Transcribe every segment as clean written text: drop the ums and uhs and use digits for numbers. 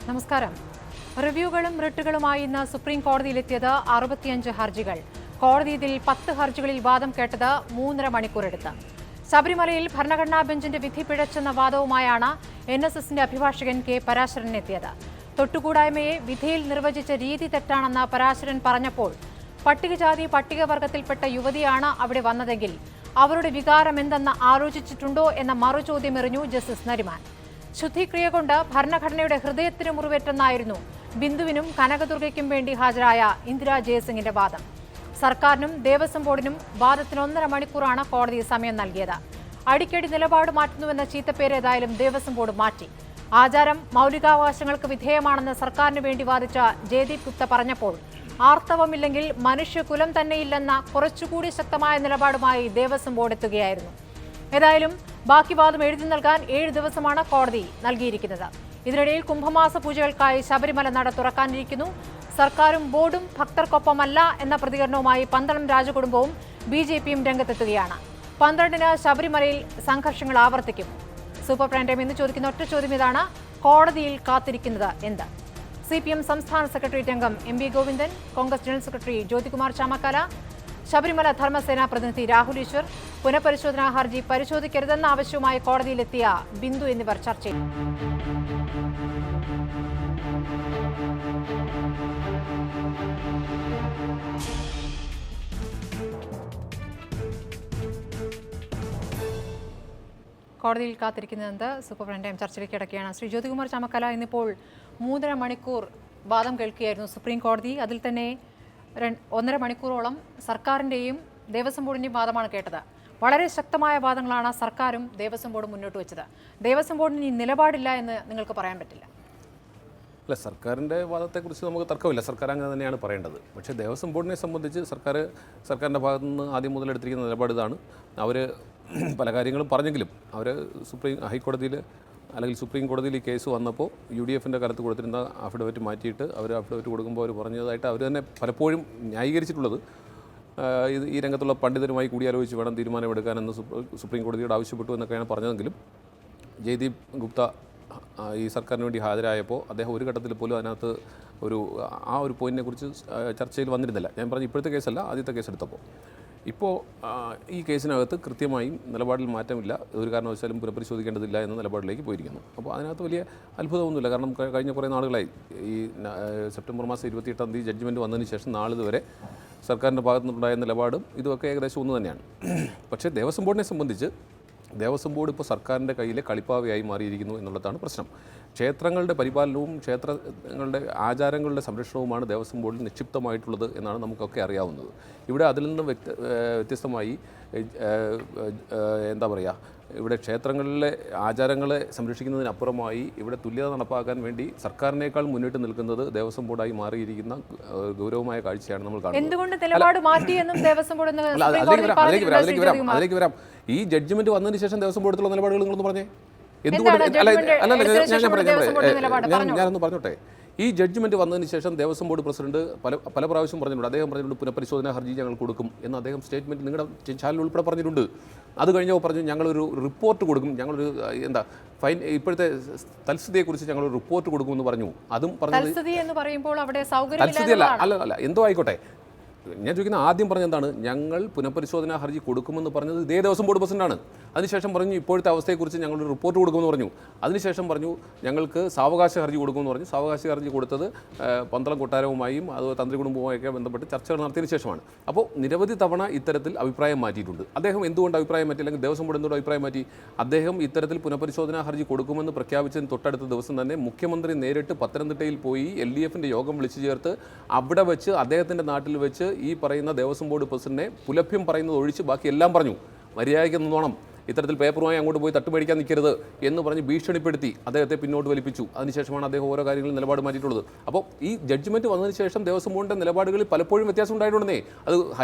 നമസ്കാരം. റിവ്യൂകളും റിട്ടുകളുമായി ഇന്ന് സുപ്രീം കോടതിയിലെത്തിയത് 65 ഹർജികൾ. കോടതി ഇതിൽ 10 ഹർജികളിൽ വാദം കേട്ടത് 3.5 മണിക്കൂറെടുത്ത്. ശബരിമലയിൽ ഭരണഘടനാ ബെഞ്ചിന്റെ വിധി പിഴച്ചെന്ന വാദവുമായാണ് NSSന്റെ അഭിഭാഷകൻ കെ പരാശരൻ എത്തിയത്. തൊട്ടുകൂടായ്മയെ വിധിയിൽ നിർവചിച്ച രീതി തെറ്റാണെന്ന് പരാശരൻ പറഞ്ഞപ്പോൾ പട്ടികജാതി പട്ടികവർഗത്തിൽപ്പെട്ട യുവതിയാണ് അവിടെ വന്നതെങ്കിൽ അവരുടെ വികാരം എന്തെന്ന് ആലോചിച്ചിട്ടുണ്ടോ എന്ന മറുചോദ്യം എറിഞ്ഞു ജസ്റ്റിസ് നരിമാൻ. ശുദ്ധിക്രിയ കൊണ്ട് ഭരണഘടനയുടെ ഹൃദയത്തിന് മുറിവേറ്റെന്നായിരുന്നു ബിന്ദുവിനും കനകദുർഗയ്ക്കും വേണ്ടി ഹാജരായ ഇന്ദിരാ ജയസിംഗിന്റെ വാദം. സർക്കാരിനും ദേവസ്വം ബോർഡിനും വാദത്തിന് 1.5 മണിക്കൂറാണ് കോടതി സമയം നൽകിയത്. അടിക്കടി നിലപാട് മാറ്റുന്നുവെന്ന ചീത്തപ്പേര് ഏതായാലും ദേവസ്വം ബോർഡ് മാറ്റി. ആചാരം മൗലികാവകാശങ്ങൾക്ക് വിധേയമാണെന്ന് സർക്കാരിന് വേണ്ടി വാദിച്ച ജയദീപ് ഗുപ്ത പറഞ്ഞപ്പോൾ ആർത്തവമില്ലെങ്കിൽ മനുഷ്യകുലം തന്നെയില്ലെന്ന കുറച്ചുകൂടി ശക്തമായ നിലപാടുമായി ദേവസ്വം ബോർഡ് എത്തുകയായിരുന്നു. ഏതായാലും ബാക്കി വാദം എഴുതി നൽകാൻ 7 ദിവസമാണ് കോടതി നൽകിയിരിക്കുന്നത്. ഇതിനിടയിൽ കുംഭമാസ പൂജകൾക്കായി ശബരിമല നട തുറക്കാനിരിക്കുന്നു. സർക്കാരും ബോർഡും ഭക്തർക്കൊപ്പമല്ല എന്ന പ്രതികരണവുമായി പന്തളം രാജകുടുംബവും BJPയും രംഗത്തെത്തുകയാണ്. 12-ന് ശബരിമലയിൽ സംഘർഷങ്ങൾ ആവർത്തിക്കും. സൂപ്പർ പ്രൈം ടൈം ഇന്ന് ചോദിക്കുന്ന ഒറ്റ ചോദ്യം ഇതാണ്: കോടതിയിൽ കാത്തിരിക്കുന്നത് എന്ത്? CPM സംസ്ഥാന സെക്രട്ടേറിയറ്റ് അംഗം MB Govindan, Congress general secretary Jyothikumar Chamakkala, Sabarimala Dharmasena പ്രതിനിധി രാഹുൽ ഈശ്വർ, പുനഃപരിശോധനാ ഹർജി പരിശോധിക്കരുതെന്ന ആവശ്യവുമായി കോടതിയിലെത്തിയ ബിന്ദു എന്നിവർ ചർച്ചയിൽ. കോടതിയിൽ കാത്തിരിക്കുന്നത് സൂപ്പർ പ്രൈം ടൈം ചർച്ചയിലേക്ക് കിടക്കുകയാണ്. ശ്രീ ജ്യോതികുമാർ ചാമക്കാല, ഇന്നിപ്പോൾ 3.5 മണിക്കൂർ വാദം കേൾക്കുകയായിരുന്നു സുപ്രീം കോടതി. അതിൽ തന്നെ 1.5 മണിക്കൂറോളം സർക്കാരിൻ്റെയും ദേവസ്വം ബോർഡിൻ്റെയും വാദമാണ് കേട്ടത്. വളരെ ശക്തമായ വാദങ്ങളാണ് സർക്കാരും ദേവസ്വം ബോർഡും മുന്നോട്ട് വെച്ചത്. ദേവസ്വം ബോർഡിന് ഈ നിലപാടില്ല എന്ന് നിങ്ങൾക്ക് പറയാൻ പറ്റില്ല. അല്ല, സർക്കാരിൻ്റെ വാദത്തെക്കുറിച്ച് നമുക്ക് തർക്കമില്ല. സർക്കാർ അങ്ങനെ തന്നെയാണ് പറയേണ്ടത്. പക്ഷേ ദേവസ്വം ബോർഡിനെ സംബന്ധിച്ച് സർക്കാരിൻ്റെ ഭാഗത്തു നിന്ന് ആദ്യം മുതൽ എടുത്തിരിക്കുന്ന നിലപാട് ഇതാണ്. അവർ പല കാര്യങ്ങളും പറഞ്ഞെങ്കിലും അവർ ഹൈക്കോടതിയിൽ അല്ലെങ്കിൽ സുപ്രീം കോടതിയിൽ ഈ കേസ് വന്നപ്പോൾ UDFൻ്റെ കാലത്ത് കൊടുത്തിരുന്ന അഫിഡവിറ്റ് മാറ്റിയിട്ട് അവർ അഫിഡവിറ്റ് കൊടുക്കുമ്പോൾ അവർ പറഞ്ഞതായിട്ട് അവർ തന്നെ പലപ്പോഴും ന്യായീകരിച്ചിട്ടുള്ളത് ഈ രംഗത്തുള്ള പണ്ഡിതരുമായി കൂടിയാലോചിച്ച് വേണം തീരുമാനമെടുക്കാനെന്ന് സുപ്രീം കോടതിയോട് ആവശ്യപ്പെട്ടു എന്നൊക്കെയാണ് പറഞ്ഞതെങ്കിലും ജയദീപ് ഗുപ്ത ഈ സർക്കാരിന് വേണ്ടി ഹാജരായപ്പോൾ അദ്ദേഹം ഒരു ഘട്ടത്തിൽ പോലും അതിനകത്ത് ആ ഒരു പോയിന്റിനെ കുറിച്ച് ചർച്ചയിൽ വന്നിരുന്നില്ല. ഞാൻ പറഞ്ഞു ഇപ്പോഴത്തെ കേസല്ല, ആദ്യത്തെ കേസ് എടുത്തപ്പോൾ. ഇപ്പോൾ ഈ കേസിനകത്ത് കൃത്യമായും നിലപാടിൽ മാറ്റമില്ല, ഒരു കാരണവശാലും പുനഃപരിശോധിക്കേണ്ടതില്ല എന്ന നിലപാടിലേക്ക് പോയിരിക്കുന്നു. അപ്പോൾ അതിനകത്ത് വലിയ അത്ഭുതമൊന്നുമില്ല. കാരണം കഴിഞ്ഞ കുറേ നാളുകളായി ഈ സെപ്റ്റംബർ മാസം 28-ാം തീയതി ജഡ്ജ്മെൻറ്റ് വന്നതിന് ശേഷം നാളിതുവരെ സർക്കാരിൻ്റെ ഭാഗത്തു നിന്നുണ്ടായ നിലപാടും ഇതുമൊക്കെ ഏകദേശം ഒന്ന് തന്നെയാണ്. പക്ഷേ ദേവസ്വം ബോർഡിനെ സംബന്ധിച്ച് ദേവസ്വം ബോർഡ് ഇപ്പോൾ സർക്കാരിൻ്റെ കയ്യിലെ കളിപ്പാവയായി മാറിയിരിക്കുന്നു എന്നുള്ളതാണ് പ്രശ്നം. ക്ഷേത്രങ്ങളുടെ പരിപാലനവും ക്ഷേത്രങ്ങളുടെ ആചാരങ്ങളുടെ സംരക്ഷണവുമാണ് ദേവസ്വം ബോർഡിൽ നിക്ഷിപ്തമായിട്ടുള്ളത് എന്നാണ് നമുക്കൊക്കെ അറിയാവുന്നത്. ഇവിടെ അതിൽ നിന്നും വ്യത്യസ്തമായി എന്താ പറയുക, ഇവിടെ ക്ഷേത്രങ്ങളിലെ ആചാരങ്ങളെ സംരക്ഷിക്കുന്നതിനപ്പുറമായി ഇവിടെ തുല്യത നടപ്പാക്കാൻ വേണ്ടി സർക്കാരിനേക്കാൾ മുന്നിട്ട് നിൽക്കുന്നത് ദേവസ്വം ബോർഡായി മാറിയിരിക്കുന്ന ഗൗരവമായ കാഴ്ചയാണ് നമ്മൾ കാണുന്നത്. അതിലേക്ക് വരാം. ഈ ജഡ്ജ്മെന്റ് വന്നതിന് ശേഷം ദേവസ്വം ബോർഡിലുള്ള നിലപാടുകൾ നിങ്ങളൊന്ന് പറഞ്ഞേ. എന്തുകൊണ്ട് ഞാനൊന്ന് പറഞ്ഞോട്ടെ. ഈ ജഡ്ജ്മെൻറ്റ് വന്നതിന് ശേഷം ദേവസ്വം ബോർഡ് പ്രസിഡന്റ് പല പ്രാവശ്യം പറഞ്ഞിട്ടുണ്ട്. അദ്ദേഹം പറഞ്ഞിട്ടുണ്ട് പുനഃപരിശോധനാ ഹർജി ഞങ്ങൾ കൊടുക്കും എന്ന് അദ്ദേഹം സ്റ്റേറ്റ്മെൻറ്റ് നിങ്ങളുടെ ചാനൽ ഉൾപ്പെടെ പറഞ്ഞിട്ടുണ്ട്. അത് കഴിഞ്ഞപ്പോൾ പറഞ്ഞു ഞങ്ങളൊരു റിപ്പോർട്ട് കൊടുക്കും, ഞങ്ങളൊരു ഇപ്പോഴത്തെ തൽസ്ഥിതിയെക്കുറിച്ച് ഞങ്ങളൊരു റിപ്പോർട്ട് കൊടുക്കുമെന്ന് പറഞ്ഞു. അതും പറഞ്ഞു അല്ല എന്തോ ആയിക്കോട്ടെ. ഞാൻ ചോദിക്കുന്ന ആദ്യം പറഞ്ഞ എന്താണ്, ഞങ്ങൾ പുനഃപരിശോധനാ ഹർജി കൊടുക്കുമെന്ന് പറഞ്ഞത് ഇതേ ദേവസ്വം ബോർഡ് പ്രസിഡന്റാണ്. അതിനുശേഷം പറഞ്ഞു ഇപ്പോഴത്തെ അവസ്ഥയെക്കുറിച്ച് ഞങ്ങളൊരു റിപ്പോർട്ട് കൊടുക്കുമെന്ന് പറഞ്ഞു. അതിനുശേഷം പറഞ്ഞു ഞങ്ങൾക്ക് സാവകാശ ഹർജി കൊടുക്കുമെന്ന് പറഞ്ഞു. സാവകാശ ഹർജി കൊടുത്തത് പന്തളം കൊട്ടാരവുമായും അത് തന്ത്രി കുടുംബവുമായൊക്കെ ബന്ധപ്പെട്ട് ചർച്ചകൾ നടത്തിയതിന് ശേഷമാണ്. അപ്പോൾ നിരവധി തവണ ഇത്തരത്തിൽ അഭിപ്രായം മാറ്റിയിട്ടുണ്ട്. അദ്ദേഹം എന്തുകൊണ്ട് അഭിപ്രായം മാറ്റി, അല്ലെങ്കിൽ ദേവസ്വം ബോർഡ് എന്തുകൊണ്ട് അഭിപ്രായം മാറ്റി? അദ്ദേഹം ഇത്തരത്തിൽ പുനഃപരിശോധനാ ഹർജി കൊടുക്കുമെന്ന് പ്രഖ്യാപിച്ചതിന് തൊട്ടടുത്ത ദിവസം തന്നെ മുഖ്യമന്ത്രി നേരിട്ട് പത്തനംതിട്ടയിൽ പോയി LDFൻ്റെ യോഗം വിളിച്ചു ചേർത്ത് അവിടെ വെച്ച് അദ്ദേഹത്തിൻ്റെ നാട്ടിൽ വെച്ച് ഈ പറയുന്ന ദേവസ്വം ബോർഡ് പ്രസിഡന്റിനെ പുലഭ്യം പറയുന്നത് ഒഴിച്ച് ബാക്കി എല്ലാം പറഞ്ഞു. മര്യാദയ്ക്ക് നിന്നോണം, ഇത്തരത്തിൽ പേപ്പറുമായി അങ്ങോട്ട് പോയി തട്ടുമേടിക്കാൻ നിൽക്കരുത് എന്ന് പറഞ്ഞ് ഭീഷണിപ്പെടുത്തി അദ്ദേഹത്തെ പിന്നോട്ട് വലിപ്പിച്ചു. അതിനുശേഷമാണ് അദ്ദേഹം ഓരോ കാര്യങ്ങളും നിലപാട് മാറ്റിയിട്ടുള്ളത്. അപ്പോൾ ഈ ജഡ്ജ്മെൻറ്റ് വന്നതിന് ശേഷം ദേവസ്വം ബോർഡിൻ്റെ നിലപാടുകളിൽ പലപ്പോഴും വ്യത്യാസം ഉണ്ടായിട്ടുണ്ടെന്നേ. അത്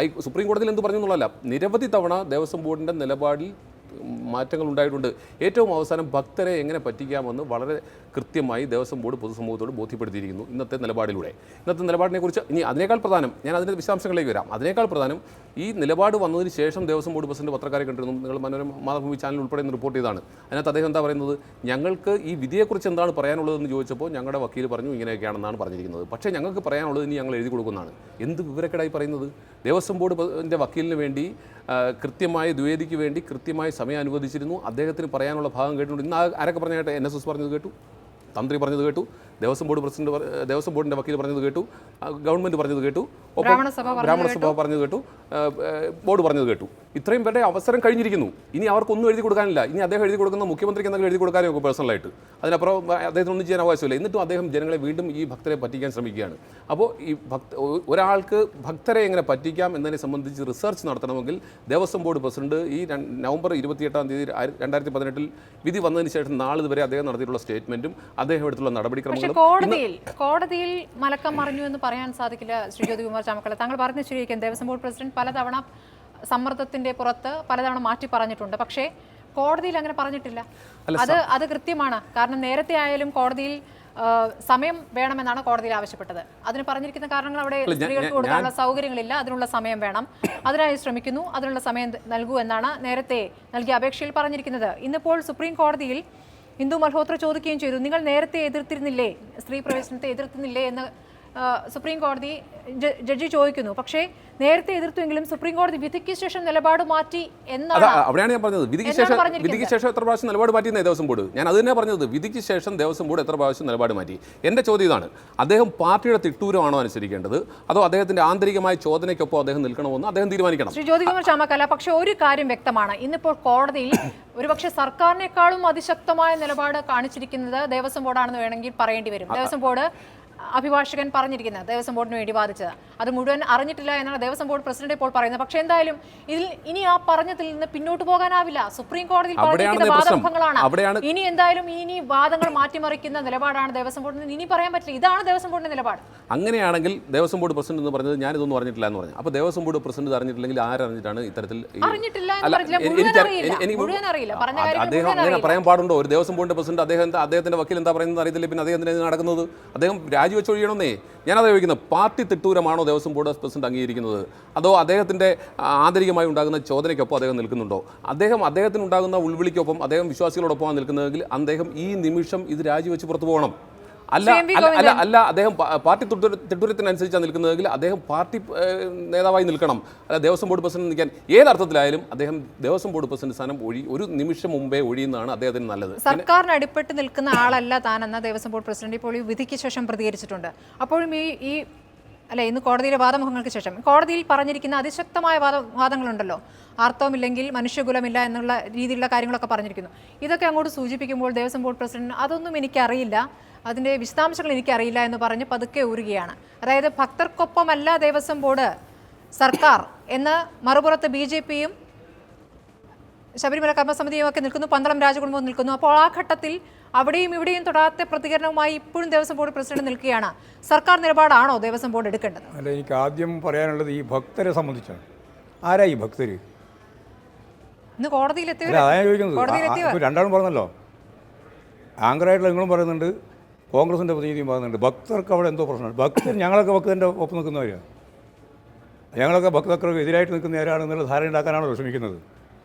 സുപ്രീം കോടതിയിൽ എന്ത് പറഞ്ഞു എന്നുള്ളതല്ല, നിരവധി തവണ ദേവസ്വം ബോർഡിൻ്റെ നിലപാടിൽ മാറ്റങ്ങൾ ഉണ്ടായിട്ടുണ്ട്. ഏറ്റവും അവസാനം ഭക്തരെ എങ്ങനെ പറ്റിക്കാമെന്ന് വളരെ കൃത്യമായി ദേവസ്വം ബോർഡ് പൊതുസമൂഹത്തോട് ബോധ്യപ്പെടുത്തിയിരിക്കുന്നു ഇന്നത്തെ നിലപാടിലൂടെ. ഇന്നത്തെ നിലപാടിനെക്കുറിച്ച് ഇനി അതിനേക്കാൾ പ്രധാനം, ഞാൻ അതിൻ്റെ വിശദാംശങ്ങളിലേക്ക് വരാം. അതിനേക്കാൾ പ്രധാനം ഈ നിലപാട് വന്നതിന് ശേഷം ദേവസ്വം ബോർഡ് പ്രസിഡന്റ് പത്രക്കാരെ കണ്ടിരുന്നു. നിങ്ങൾ മനോരമ മാതൃഭൂമി ചാനൽ ഉൾപ്പെടെ റിപ്പോർട്ട് ചെയ്തതാണ്. അതിനകത്ത് അദ്ദേഹം എന്താ പറയുന്നത്, ഞങ്ങൾക്ക് ഈ വിധിയെക്കുറിച്ച് എന്താണ് പറയാനുള്ളതെന്ന് ചോദിച്ചപ്പോൾ ഞങ്ങളുടെ വക്കീൽ പറഞ്ഞു ഇങ്ങനെയൊക്കെയാണെന്നാണ് പറഞ്ഞിരിക്കുന്നത്. പക്ഷേ ഞങ്ങൾക്ക് പറയാനുള്ളത് ഇനി ഞങ്ങൾ എഴുതി കൊടുക്കുന്നതാണ്. എന്ത് വിവരക്കേടായി പറയുന്നത്? ദേവസ്വം ബോർഡിൻ്റെ വക്കീലിന് വേണ്ടി കൃത്യമായ ദ്വേദിക്ക് വേണ്ടി കൃത്യമായ സമയം അനുവദിച്ചിരുന്നു. അദ്ദേഹത്തിന് പറയാനുള്ള ഭാഗം കേട്ടിട്ടുണ്ട്. ഇന്ന് ആരൊക്കെ പറഞ്ഞ കേട്ടെ? NSS പറഞ്ഞത് കേട്ടു, തന്ത്രി പറഞ്ഞത് കേട്ടു, ദേവസ്വം ബോർഡ് പ്രസിഡന്റ്, ദേവസ്വം ബോർഡിൻ്റെ വക്കീൽ പറഞ്ഞത് കേട്ടു, ഗവൺമെൻറ് പറഞ്ഞത് കേട്ടു, ബ്രാഹ്മണ സഭ പറഞ്ഞത് കേട്ടു, ബോർഡ് പറഞ്ഞത് കേട്ടു. ഇത്രയും പേരുടെ അവസരം കഴിഞ്ഞിരിക്കുന്നു. ഇനി അവർക്കൊന്നും എഴുതി കൊടുക്കാനില്ല. ഇനി അദ്ദേഹം എഴുതി കൊടുക്കുന്ന മുഖ്യമന്ത്രിക്ക് എന്തെങ്കിലും എഴുതി കൊടുക്കാനോ ഒക്കെ പേഴ്സണലായിട്ട്, അതിനപ്പുറം അദ്ദേഹത്തിനൊന്നും ചെയ്യാൻ അവകാശമില്ല. എന്നിട്ടും അദ്ദേഹം ജനങ്ങളെ വീണ്ടും ഈ ഭക്തരെ പറ്റിക്കാൻ ശ്രമിക്കുകയാണ്. അപ്പോൾ ഈ ഒരാൾക്ക് ഭക്തരെ എങ്ങനെ പറ്റിക്കാം എന്നതിനെ സംബന്ധിച്ച് റിസർച്ച് നടത്തണമെങ്കിൽ ദേവസ്വം ബോർഡ് പ്രസിഡന്റ് ഈ നവംബർ 28-ാം തീയതി 2018 വിധി വന്നതിന് ശേഷം നാളിതുവരെ അദ്ദേഹം നടത്തിയിട്ടുള്ള സ്റ്റേറ്റ്മെന്റും അദ്ദേഹം എടുത്തുള്ള നടപടിക്രമങ്ങളും കോടതിയിൽ മലക്കം മറിഞ്ഞു എന്ന് പറയാൻ സാധിക്കില്ല. ശ്രീ ജ്യോതികുമാർ ചാമക്കാല, താങ്കൾ പറഞ്ഞു ശരിയായിരിക്കും. ദേവസ്വം ബോർഡ് പ്രസിഡന്റ് പലതവണ സമ്മർദ്ദത്തിന്റെ പുറത്ത് പലതവണ മാറ്റി പറഞ്ഞിട്ടുണ്ട്. പക്ഷേ കോടതിയിൽ അങ്ങനെ പറഞ്ഞിട്ടില്ല. അത് കൃത്യമാണ്. കാരണം നേരത്തെ ആയാലും കോടതിയിൽ സമയം വേണമെന്നാണ് കോടതിയിൽ ആവശ്യപ്പെട്ടത്. അതിന് പറഞ്ഞിരിക്കുന്ന കാരണങ്ങൾ അവിടെ സ്ത്രീകൾക്ക് കൊടുക്കാനുള്ള സൗകര്യങ്ങളില്ല, അതിനുള്ള സമയം വേണം, അതിനായി ശ്രമിക്കുന്നു, അതിനുള്ള സമയം നൽകൂ എന്നാണ് നേരത്തെ നൽകിയ അപേക്ഷയിൽ പറഞ്ഞിരിക്കുന്നത്. ഇന്നിപ്പോൾ സുപ്രീം കോടതിയിൽ ഇന്ദു മൽഹോത്ര ചോദിക്കുകയും ചെയ്തു, നിങ്ങൾ നേരത്തെ എതിർത്തിരുന്നില്ലേ, സ്ത്രീ പ്രവേശനത്തെ എതിർത്തിരുന്നില്ലേ എന്ന് സുപ്രീം കോടതി ജഡ്ജി ചോദിക്കുന്നു. പക്ഷേ നേരത്തെ എതിർത്തുവെങ്കിലും സുപ്രീം കോടതി വിധിക്ക് ശേഷം നിലപാട് മാറ്റി എന്നാണ്. അവിടെയാണ് ഞാൻ പറഞ്ഞത്, വിധിക്ക് ശേഷം എത്ര പ്രാവശ്യം നിലപാട് മാറ്റിയെന്ന് ദേവസ്വം ബോർഡ്. ഞാൻ അത് തന്നെ പറഞ്ഞത്, വിധിക്ക് ശേഷം ദേവസ്വം ബോർഡ് എത്ര പ്രാവശ്യം നിലപാട് മാറ്റി. എൻ്റെ ചോദ്യം ഇതാണ്, അദ്ദേഹം പാർട്ടിയുടെ തിട്ടൂരമാണോ അനുസരിക്കേണ്ടത്, അതോ അദ്ദേഹത്തിന്റെ ആന്തരികമായ ചോദനയ്ക്കൊപ്പം അദ്ദേഹം നിൽക്കണമെന്ന് അദ്ദേഹം തീരുമാനിക്കണം. ശ്രീ ജ്യോതികുമാർ ചാമക്കാല, പക്ഷേ ഒരു കാര്യം വ്യക്തമാണ്, ഇന്നിപ്പോൾ കോടതിയിൽ ഒരുപക്ഷെ സർക്കാരിനേക്കാളും അതിശക്തമായ നിലപാട് കാണിച്ചിരിക്കുന്നത് ദേവസ്വം ബോർഡാണെന്ന് വേണമെങ്കിൽ പറയേണ്ടി വരും. ദേവസ്വം ബോർഡ് അഭിഭാഷകൻ പറഞ്ഞിരിക്കുന്നത് ദേവസ്വം ബോർഡിന് വേണ്ടി വാദിച്ചത് അത് മുഴുവൻ അറിഞ്ഞിട്ടില്ല എന്നാണ് ദേവസ്വം ബോർഡ് പ്രസിഡന്റ് ഇപ്പോൾ പറയുന്നത്. പക്ഷേ എന്തായാലും ഇതിൽ ഇനി ആ പറഞ്ഞതിൽ നിന്ന് പിന്നോട്ട് പോകാനാവില്ല. സുപ്രീം കോടതിയിൽ പറഞ്ഞിരിക്കുന്ന വാദമുഖങ്ങളാണ്. ഇനി എന്തായാലും ഇനി വാദങ്ങൾ മാറ്റിമറിക്കുന്ന നിലപാടാണ് ദേവസ്വം ബോർഡിന് ഇനി പറയാൻ പറ്റില്ല. ഇതാണ് ദേവസ്വം ബോർഡിന്റെ നിലപാട്. അങ്ങനെയാണെങ്കിൽ ദേവസ്വം ബോർഡ് പ്രസിഡന്റ് എന്ന് പറഞ്ഞത് ഞാനിതൊന്നും അറിഞ്ഞിട്ടില്ല എന്ന് പറഞ്ഞു. അപ്പോൾ ദേവസ്വം ബോർഡ് പ്രസിഡന്റ് അറിഞ്ഞിട്ടില്ലെങ്കിൽ ആരറിഞ്ഞിട്ടാണ് ഇത്തരത്തിൽ അദ്ദേഹം അങ്ങനെ പറയാൻ പാടുണ്ടോ? ഒരു ദേവസ്വം ബോർഡിന്റെ പ്രസിഡന്റ് അദ്ദേഹത്തിന്റെ വക്കീൽ എന്താ പറയുന്നത് അറിയത്തില്ല, പിന്നെ അദ്ദേഹത്തിന് നടക്കുന്നത് അദ്ദേഹം രാജിവെച്ചൊഴിയണമെന്നേ. ഞാനത് ചോദിക്കുന്നത്, പാർട്ടി തിട്ടൂരമാണോ ദേവസ്വം ബോർഡ് പ്രസിഡന്റ് അംഗീകരിക്കുന്നത്, അതോ അദ്ദേഹത്തിന്റെ ആന്തരികമായി ഉണ്ടാകുന്ന ചോദനയ്ക്കൊപ്പം അദ്ദേഹം നിൽക്കുന്നുണ്ടോ? അദ്ദേഹത്തിന് ഉണ്ടാകുന്ന ഉൾവിളിക്കൊപ്പം അദ്ദേഹം വിശ്വാസികളോടൊപ്പമാണ് നിൽക്കുന്നതെങ്കിൽ അദ്ദേഹം ഈ നിമിഷം ഇത് രാജിവെച്ച് പുറത്തു പോകണം. അല്ല അദ്ദേഹം പാർട്ടി തിട്ടൂരത്തിനനുസരിച്ചാണ് നിൽക്കുന്നതെങ്കിൽ അദ്ദേഹം പാർട്ടി നേതാവായി നിൽക്കണം. അല്ല ദേവസ്വം ബോർഡ് പ്രസിഡന്റ് നിൽക്കാൻ ഏതർത്ഥത്തിലായാലും അദ്ദേഹം ദേവസ്വം ബോർഡ് പ്രസിഡന്റ് സ്ഥാനം ഒരു നിമിഷം മുമ്പേ ഒഴിയുന്നതാണ് അദ്ദേഹത്തിന് നല്ലത്. സർക്കാരിന് അടിപ്പെട്ട് നിൽക്കുന്ന ആളല്ല താനെന്ന ദേവസ്വം ബോർഡ് പ്രസിഡന്റ് ഇപ്പോൾ ഈ വിധിക്ക് ശേഷം പ്രതികരിച്ചിട്ടുണ്ട്. അപ്പോഴും ഇന്ന് കോടതിയിലെ വാദമുഖങ്ങൾക്ക് ശേഷം കോടതിയിൽ പറഞ്ഞിരിക്കുന്ന അതിശക്തമായ വാദങ്ങളുണ്ടല്ലോ, ആർത്തവമില്ലെങ്കിൽ മനുഷ്യകുലമില്ല എന്നുള്ള രീതിയിലുള്ള കാര്യങ്ങളൊക്കെ പറഞ്ഞിരിക്കുന്നു. ഇതൊക്കെ അങ്ങോട്ട് സൂചിപ്പിക്കുമ്പോൾ ദേവസ്വം ബോർഡ് പ്രസിഡന്റ് അതൊന്നും എനിക്കറിയില്ല, അതിൻ്റെ വിശദാംശങ്ങൾ എനിക്കറിയില്ല എന്ന് പറഞ്ഞ് പതുക്കെ ഊരുകയാണ്. അതായത് ഭക്തർക്കൊപ്പമല്ല ദേവസ്വം ബോർഡ്, സർക്കാർ എന്ന് മറുപുറത്ത് BJPയും ശബരിമല കർമ്മസമിതിയും ഒക്കെ നിൽക്കുന്നു, പന്തളം രാജകുടുംബവും നിൽക്കുന്നു. അപ്പോൾ ആ ഘട്ടത്തിൽ അവിടെയും ഇവിടെയും തൊടാത്ത പ്രതികരണവുമായി ഇപ്പോഴും ദേവസ്വം ബോർഡ് പ്രസിഡന്റ് നിൽക്കുകയാണ്. സർക്കാർ നിലപാടാണോ ദേവസ്വം ബോർഡ് എടുക്കേണ്ടത്? അല്ല, എനിക്ക് ആദ്യം പറയാനുള്ളത് ഈ ഭക്തരെ സംബന്ധിച്ചാണ്. ആരാ ഈ ഭക്തർ? ഇന്ന് കോടതിയിലെത്തിയോ? രണ്ടാളും പറഞ്ഞല്ലോ, ആങ്കറായിട്ടുള്ള നിങ്ങളും പറയുന്നുണ്ട്, കോൺഗ്രസിൻ്റെ പ്രതിനിധിയും പറയുന്നുണ്ട്. ഭക്തർക്ക് അവിടെ എന്തോ പ്രശ്നമാണ്. ഭക്തർ ഞങ്ങളൊക്കെ ഭക്തൻ്റെ ഒപ്പം നിൽക്കുന്നവരാണ്, ഞങ്ങളൊക്കെ ഭക്തർക്ക് എതിരായിട്ട് നിൽക്കുന്നവരാണെന്നുള്ള ധാരണ ഉണ്ടാക്കാനാണല്ലോ ശ്രമിക്കുന്നത്.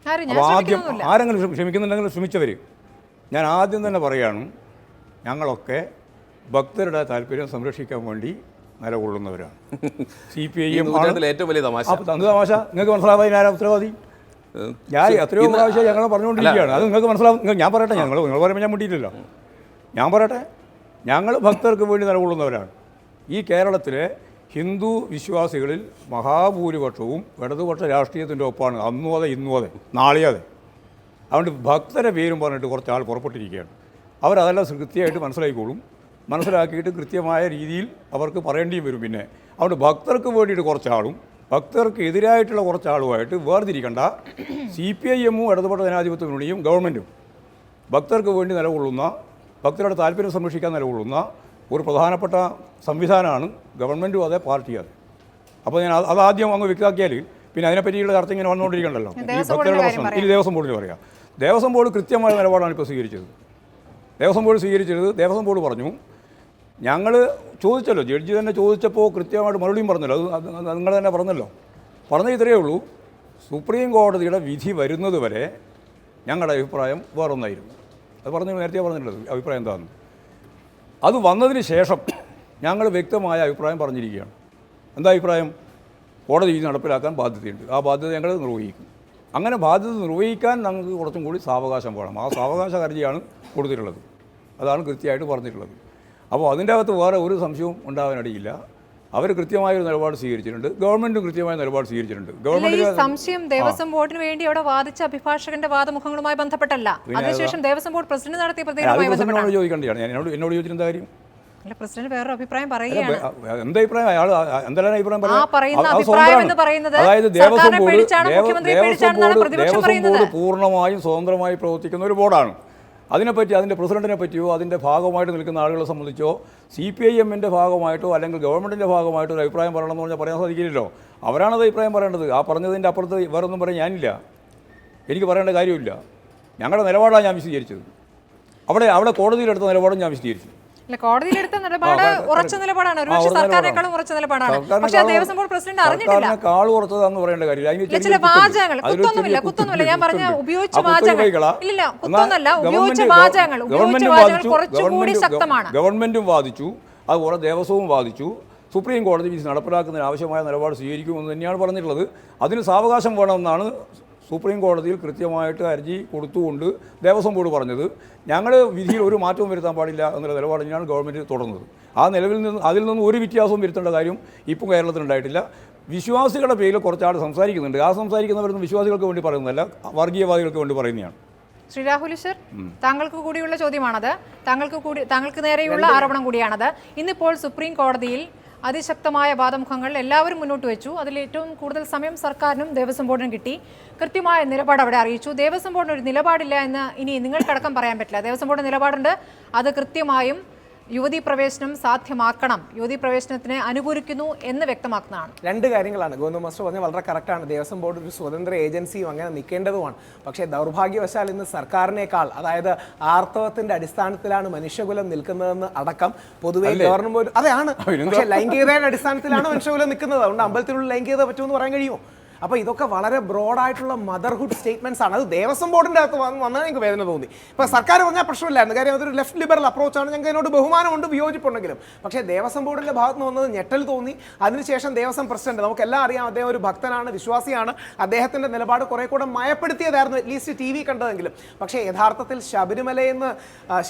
അപ്പോൾ ആദ്യം ആരെങ്കിലും ശ്രമിക്കുന്നുണ്ടെങ്കിൽ ശ്രമിച്ചവർ, ഞാൻ ആദ്യം തന്നെ പറയുകയാണ്, ഞങ്ങളൊക്കെ ഭക്തരുടെ താല്പര്യം സംരക്ഷിക്കാൻ വേണ്ടി നിലകൊള്ളുന്നവരാണ്. CPIM ഏറ്റവും വലിയ തമാശ. തമാശ നിങ്ങൾക്ക് മനസ്സിലാവാൻ ആരാ ഉത്തരവാദി? ഞാൻ എത്രയോ പ്രാവശ്യം ഞങ്ങൾ പറഞ്ഞുകൊണ്ടിരിക്കുകയാണ്, അത് നിങ്ങൾക്ക് മനസ്സിലാവും. ഞാൻ പറയട്ടെ, നിങ്ങൾ പറയുമ്പോൾ ഞാൻ മുട്ടിയിട്ടില്ലല്ലോ, ഞാൻ പറയട്ടെ, ഞങ്ങൾ ഭക്തർക്ക് വേണ്ടി നിലകൊള്ളുന്നവരാണ്. ഈ കേരളത്തിലെ ഹിന്ദു വിശ്വാസികളിൽ മഹാഭൂരിപക്ഷവും ഇടതുപക്ഷ രാഷ്ട്രീയത്തിൻ്റെ ഒപ്പമാണ്, അന്നും അതെ ഇന്നും അതെ നാളെയും അതെ. അതുകൊണ്ട് ഭക്തരെ പേരും പറഞ്ഞിട്ട് കുറച്ച് ആൾ പുറപ്പെട്ടിരിക്കുകയാണ്. അവരതെല്ലാം കൃത്യമായിട്ട് മനസ്സിലാക്കിയിട്ട് കൃത്യമായ രീതിയിൽ അവർക്ക് പറയേണ്ടിയും വരും. പിന്നെ അതുകൊണ്ട് ഭക്തർക്ക് വേണ്ടിയിട്ട് കുറച്ചാളും ഭക്തർക്ക് എതിരായിട്ടുള്ള കുറച്ചാളുമായിട്ട് വേർതിരിക്കേണ്ട. CPIM-ഉം ഇടതുപക്ഷ ജനാധിപത്യ മുന്നണിയും ഗവൺമെൻറ്റും ഭക്തർക്ക് വേണ്ടി നിലകൊള്ളുന്ന, ഭക്തരുടെ താല്പര്യം സംരക്ഷിക്കാൻ നിലകൊള്ളുന്ന ഒരു പ്രധാനപ്പെട്ട സംവിധാനമാണ് ഗവൺമെൻറ്റും അതെ പാർട്ടിയും അതെ. അപ്പോൾ ഞാൻ അതാദ്യം അങ്ങ് വ്യക്തമാക്കിയാൽ പിന്നെ അതിനെപ്പറ്റിയുള്ള ചർച്ച ഇങ്ങനെ വന്നുകൊണ്ടിരിക്കണ്ടല്ലോ. ഈ ഭക്തരുടെ പ്രശ്നം ഇനി ദേവസ്വം ബോർഡിന് പറയാം. ദേവസ്വം ബോർഡ് കൃത്യമായ നിലപാടാണ് ഇപ്പോൾ സ്വീകരിച്ചത്. ദേവസ്വം ബോർഡ് സ്വീകരിച്ചത് ദേവസ്വം ബോർഡ് പറഞ്ഞു, ഞങ്ങൾ ചോദിച്ചല്ലോ, ജഡ്ജി തന്നെ ചോദിച്ചപ്പോൾ കൃത്യമായിട്ട് മറുപടിയും പറഞ്ഞല്ലോ, അത് നിങ്ങൾ തന്നെ പറഞ്ഞല്ലോ. പറഞ്ഞ ഇത്രയേ ഉള്ളൂ, സുപ്രീം കോടതിയുടെ വിധി വരുന്നത് വരെ ഞങ്ങളുടെ അഭിപ്രായം വേറൊന്നായിരുന്നു. അത് നേരത്തെ പറഞ്ഞിട്ടുള്ളത് അഭിപ്രായം എന്താണെന്ന്. അത് വന്നതിന് ശേഷം ഞങ്ങൾ വ്യക്തമായ അഭിപ്രായം പറഞ്ഞിരിക്കുകയാണ്. എന്താ അഭിപ്രായം? കോടതി വിധി നടപ്പിലാക്കാൻ ബാധ്യതയുണ്ട്, ആ ബാധ്യത ഞങ്ങൾ നിർവഹിക്കും. അങ്ങനെ ബാധ്യത നിർവഹിക്കാൻ ഞങ്ങൾക്ക് കുറച്ചും കൂടി സാവകാശം വേണം. ആ സാവകാശ ഹർജിയാണ് കൊടുത്തിട്ടുള്ളത്, അതാണ് കൃത്യമായിട്ട് പറഞ്ഞിട്ടുള്ളത്. അപ്പോൾ അതിൻ്റെ അകത്ത് വേറെ ഒരു സംശയവും ഉണ്ടാകാനിടയില്ല. അവർ കൃത്യമായൊരു നിലപാട് സ്വീകരിച്ചിട്ടുണ്ട്, ഗവൺമെൻറ്റും കൃത്യമായ നിലപാട് സ്വീകരിച്ചിട്ടുണ്ട്. ഗവൺമെന്റ് സംശയം ദേവസ്വം ബോർഡിന് വേണ്ടി അവിടെ വാദിച്ച അഭിഭാഷകന്റെ വാദമുഖങ്ങളുമായി ബന്ധപ്പെട്ടല്ല, അതിനുശേഷം ദേവസ്വം ബോർഡ് പ്രസിഡന്റ് നടത്തിയ പ്രസിഡന്റിനോട് ചോദിക്കേണ്ടതാണ്. എന്നോട് ചോദിച്ചിരുന്ന കാര്യം അല്ല, പ്രസിഡന്റ് വേറൊരു അഭിപ്രായം പറയുകയാണ്. എന്തഭിപ്രായം? അയാൾ എന്തെല്ലാം അഭിപ്രായം പറയുന്നത് അതായത് ദേവസ്വം ബോർഡ് പൂർണ്ണമായും സ്വതന്ത്രമായി പ്രവർത്തിക്കുന്ന ഒരു ബോർഡാണ്. അതിനെപ്പറ്റി, അതിൻ്റെ പ്രസിഡന്റിനെ പറ്റിയോ അതിൻ്റെ ഭാഗമായിട്ട് നിൽക്കുന്ന ആളുകളെ സംബന്ധിച്ചോ CPIMൻ്റെ ഭാഗമായിട്ടോ അല്ലെങ്കിൽ ഗവൺമെൻറ്റിൻ്റെ ഭാഗമായിട്ടോ ഒരു അഭിപ്രായം പറയണമെന്ന് പറഞ്ഞാൽ പറയാൻ സാധിക്കില്ലല്ലോ. അവരാണത് അഭിപ്രായം പറയേണ്ടത്. ആ പറഞ്ഞതിൻ്റെ അപ്പുറത്ത് വേറൊന്നും പറയാൻ ഞാനില്ല, എനിക്ക് പറയേണ്ട കാര്യമില്ല. ഞങ്ങളുടെ നിലപാടാണ് ഞാൻ വിശദീകരിച്ചത്. അവിടെ കോടതിയിലെടുത്ത നിലപാടും ഞാൻ വിശദീകരിച്ചു. കോടതിയിലെടുത്ത നിലപാട് ഉറച്ച നിലപാടാണ്, സർക്കാരിനേക്കാളും ഉറച്ച നിലപാടാണ്. പക്ഷേ ദേവസ്വം ബോർഡ് പ്രസിഡന്റ് അറിഞ്ഞിട്ടില്ല. ഉറച്ചതാന്ന് പറയേണ്ട കാര്യമില്ല. ചില വാചകങ്ങൾ കുത്തൊന്നുമില്ല, ഞാൻ പറഞ്ഞ ഉപയോഗിച്ച വാചകങ്ങൾ ഇല്ല, കുത്തൊന്നല്ല, ഉപയോഗിച്ച വാചകങ്ങൾ കുറച്ചുകൂടി ശക്തമാണ്. ഗവൺമെന്റും വാദിച്ചു, അതുപോലെ ദേവസ്വവും വാദിച്ചു. സുപ്രീം കോടതി വിധി നടപ്പിലാക്കുന്നതിന് ആവശ്യമായ നിലപാട് സ്വീകരിക്കുമെന്ന് തന്നെയാണ് പറഞ്ഞിട്ടുള്ളത്. അതിന് സാവകാശം വേണമെന്നാണ് സുപ്രീം കോടതിയിൽ കൃത്യമായിട്ട് ഹർജി കൊടുത്തുകൊണ്ട് ദേവസ്വം ബോർഡ് പറഞ്ഞത്. ഞങ്ങൾ വിധിയിൽ ഒരു മാറ്റവും വരുത്താൻ പാടില്ല എന്നുള്ള നിലപാട് തന്നെയാണ് ഗവൺമെൻറ് തുടർന്നത്. ആ അതിൽ നിന്ന് ഒരു വ്യത്യാസവും വരുത്തേണ്ട കാര്യം ഇപ്പം കേരളത്തിലുണ്ടായിട്ടില്ല. വിശ്വാസികളുടെ പേരിൽ കുറച്ചാൾ സംസാരിക്കുന്നുണ്ട്. ആ സംസാരിക്കുന്നവരൊന്നും വിശ്വാസികൾക്ക് വേണ്ടി പറയുന്നതല്ല, വർഗീയവാദികൾക്ക് വേണ്ടി പറയുന്നതാണ്. ശ്രീ രാഹുൽ ഈശ്വർ, താങ്കൾക്ക് കൂടിയുള്ള ചോദ്യമാണത്, താങ്കൾക്ക് നേരെയുള്ള ആരോപണം കൂടിയാണത്. ഇന്നിപ്പോൾ സുപ്രീം കോടതിയിൽ അതിശക്തമായ വാദമുഖങ്ങൾ എല്ലാവരും മുന്നോട്ട് വെച്ചു. അതിൽ ഏറ്റവും കൂടുതൽ സമയം സർക്കാരിനും ദേവസ്വം ബോർഡിനും കിട്ടി. കൃത്യമായ നിലപാട് അവിടെ അറിയിച്ചു. ദേവസ്വം ബോർഡിന് ഒരു നിലപാടില്ല എന്ന് ഇനി നിങ്ങൾക്കടക്കം പറയാൻ പറ്റില്ല. ദേവസ്വം ബോർഡ് നിലപാടുണ്ട്, അത് കൃത്യമായും യുവതീ പ്രവേശനം സാധ്യമാക്കണം, യുവതീ പ്രവേശനത്തിനെ അനുകൂലിക്കുന്നു എന്ന് വ്യക്തമാക്കുന്നതാണ്. രണ്ട് കാര്യങ്ങളാണ് ഗോവിന്ദ മാസ്റ്റർ പറഞ്ഞാൽ വളരെ കറക്റ്റാണ്. ദേവസ്വം ബോർഡ് ഒരു സ്വതന്ത്ര ഏജൻസിയും അങ്ങനെ നിൽക്കേണ്ടതുമാണ്. പക്ഷേ ദൗർഭാഗ്യവശാൽ ഇന്ന് സർക്കാരിനേക്കാൾ, അതായത് ആർത്തവത്തിന്റെ അടിസ്ഥാനത്തിലാണ് മനുഷ്യകുലം നിൽക്കുന്നതെന്ന് അടക്കം പൊതുവെ ഗവർണമെന്റ് അതാണ്. പക്ഷേ ലൈംഗികതയുടെ അടിസ്ഥാനത്തിലാണ് മനുഷ്യകുലം നിൽക്കുന്നത്. അതുകൊണ്ട് അമ്പലത്തിലുള്ള ലൈംഗികത പറ്റുമെന്ന് പറയാൻ കഴിയുമോ? അപ്പോൾ ഇതൊക്കെ വളരെ ബ്രോഡായിട്ടുള്ള മദർഹുഡ് സ്റ്റേറ്റ്മെൻറ്റ്സ് ആണ്. അത് ദേവസ്വം ബോർഡിൻ്റെ അകത്ത് വന്നാൽ എനിക്ക് വേദന തോന്നി. ഇപ്പോൾ സർക്കാർ പറഞ്ഞാൽ പ്രശ്നമില്ലായിരുന്നു, കാര്യം അതൊരു ലെഫ്റ്റ് ലിബറൽ അപ്രോച്ചാണ്. ഞങ്ങൾക്ക് അതിനോട് ബഹുമാനമുണ്ട്, വിയോജിപ്പുണ്ടെങ്കിലും. പക്ഷേ ദേവസ്വം ബോർഡിൻ്റെ ഭാഗത്ത് നിന്ന് വന്നത് ഞെട്ടൽ തോന്നി. അതിനുശേഷം ദേവസ്വം പ്രസിഡന്റ്, നമുക്കെല്ലാം അറിയാം, അദ്ദേഹം ഒരു ഭക്തനാണ്, വിശ്വാസിയാണ്. അദ്ദേഹത്തിൻ്റെ നിലപാട് കുറേ കൂടെ മയപ്പെടുത്തിയതായിരുന്നു അറ്റ്ലീസ്റ്റ് TV കണ്ടതെങ്കിലും. പക്ഷേ യഥാർത്ഥത്തിൽ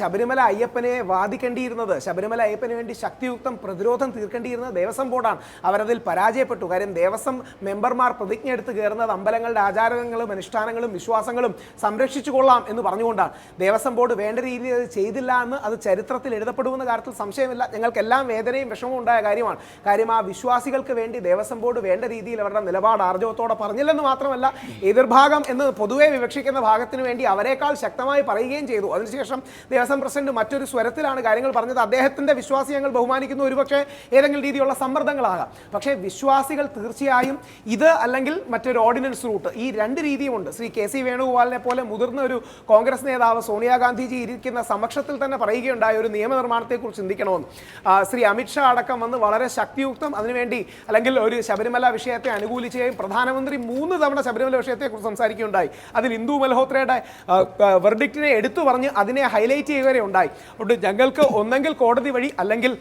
ശബരിമല അയ്യപ്പനെ വാദിക്കേണ്ടിയിരുന്നത്, ശബരിമല അയ്യപ്പന് വേണ്ടി ശക്തിയുക്തം പ്രതിരോധം തീർക്കേണ്ടിയിരുന്നത് ദേവസ്വം ബോർഡാണ്. അവരതിൽ പരാജയപ്പെട്ടു. കാര്യം ദേവസ്വം മെമ്പർമാർ പ്രതിജ്ഞ എടുത്ത് കയറുന്നത് അമ്പലങ്ങളുടെ ആചാരങ്ങളും അനുഷ്ഠാനങ്ങളും വിശ്വാസങ്ങളും സംരക്ഷിച്ചു കൊള്ളാം എന്ന് പറഞ്ഞുകൊണ്ടാണ്. ദേവസ്വം ബോർഡ് വേണ്ട രീതിയിൽ അത് ചെയ്തില്ല എന്ന് അത് ചരിത്രത്തിൽ എഴുതപ്പെടുമെന്ന കാര്യത്തിൽ സംശയമില്ല. ഞങ്ങൾക്കെല്ലാം വേദനയും വിഷമവും ഉണ്ടായ കാര്യമാണ്. കാര്യം ആ വിശ്വാസികൾക്ക് വേണ്ടി ദേവസ്വം ബോർഡ് വേണ്ട രീതിയിൽ അവരുടെ നിലപാട് ആർജവത്തോടെ പറഞ്ഞില്ലെന്ന് മാത്രമല്ല, എതിർഭാഗം എന്ന് പൊതുവെ വിവക്ഷിക്കുന്ന ഭാഗത്തിന് വേണ്ടി അവരെക്കാൾ ശക്തമായി പറയുകയും ചെയ്തു. അതിനുശേഷം ദേവസ്വം പ്രസിഡന്റ് മറ്റൊരു സ്വരത്തിലാണ് കാര്യങ്ങൾ പറഞ്ഞത്. അദ്ദേഹത്തിന്റെ വിശ്വാസി ഞങ്ങൾ ബഹുമാനിക്കുന്നു, ഒരുപക്ഷെ ഏതെങ്കിലും രീതിയിലുള്ള സമ്മർദ്ദങ്ങളാകാം. പക്ഷേ വിശ്വാസികൾ തീർച്ചയായും ഇത് അല്ലെങ്കിൽ മറ്റൊരു ഓർഡിനൻസ് റൂട്ട്, ഈ രണ്ട് രീതിയുമുണ്ട്. ശ്രീ KC വേണുഗോപാലിനെ പോലെ മുതിർന്ന ഒരു കോൺഗ്രസ് നേതാവ് സോണിയാഗാന്ധിജി ഇരിക്കുന്ന സമക്ഷത്തിൽ തന്നെ പറയുകയുണ്ടായ ഒരു നിയമനിർമ്മാണത്തെക്കുറിച്ച് ചിന്തിക്കണമെന്ന്. ശ്രീ അമിത്ഷാ അടക്കം വന്ന് വളരെ ശക്തിയുക്തം അതിനുവേണ്ടി, അല്ലെങ്കിൽ ഒരു ശബരിമല വിഷയത്തെ അനുകൂലിക്കുകയും പ്രധാനമന്ത്രി 3 തവണ ശബരിമല വിഷയത്തെക്കുറിച്ച് സംസാരിക്കുകയുണ്ടായി. അതിൽ ഇന്ദു മൽഹോത്രയുടെ വെർഡിക്റ്റിനെ എടുത്തു പറഞ്ഞ് അതിനെ ഹൈലൈറ്റ് ചെയ്യുകയും ഉണ്ടായി. അതുകൊണ്ട് ഞങ്ങൾക്ക് ഒന്നെങ്കിൽ കോടതി വഴി അല്ലെങ്കിൽ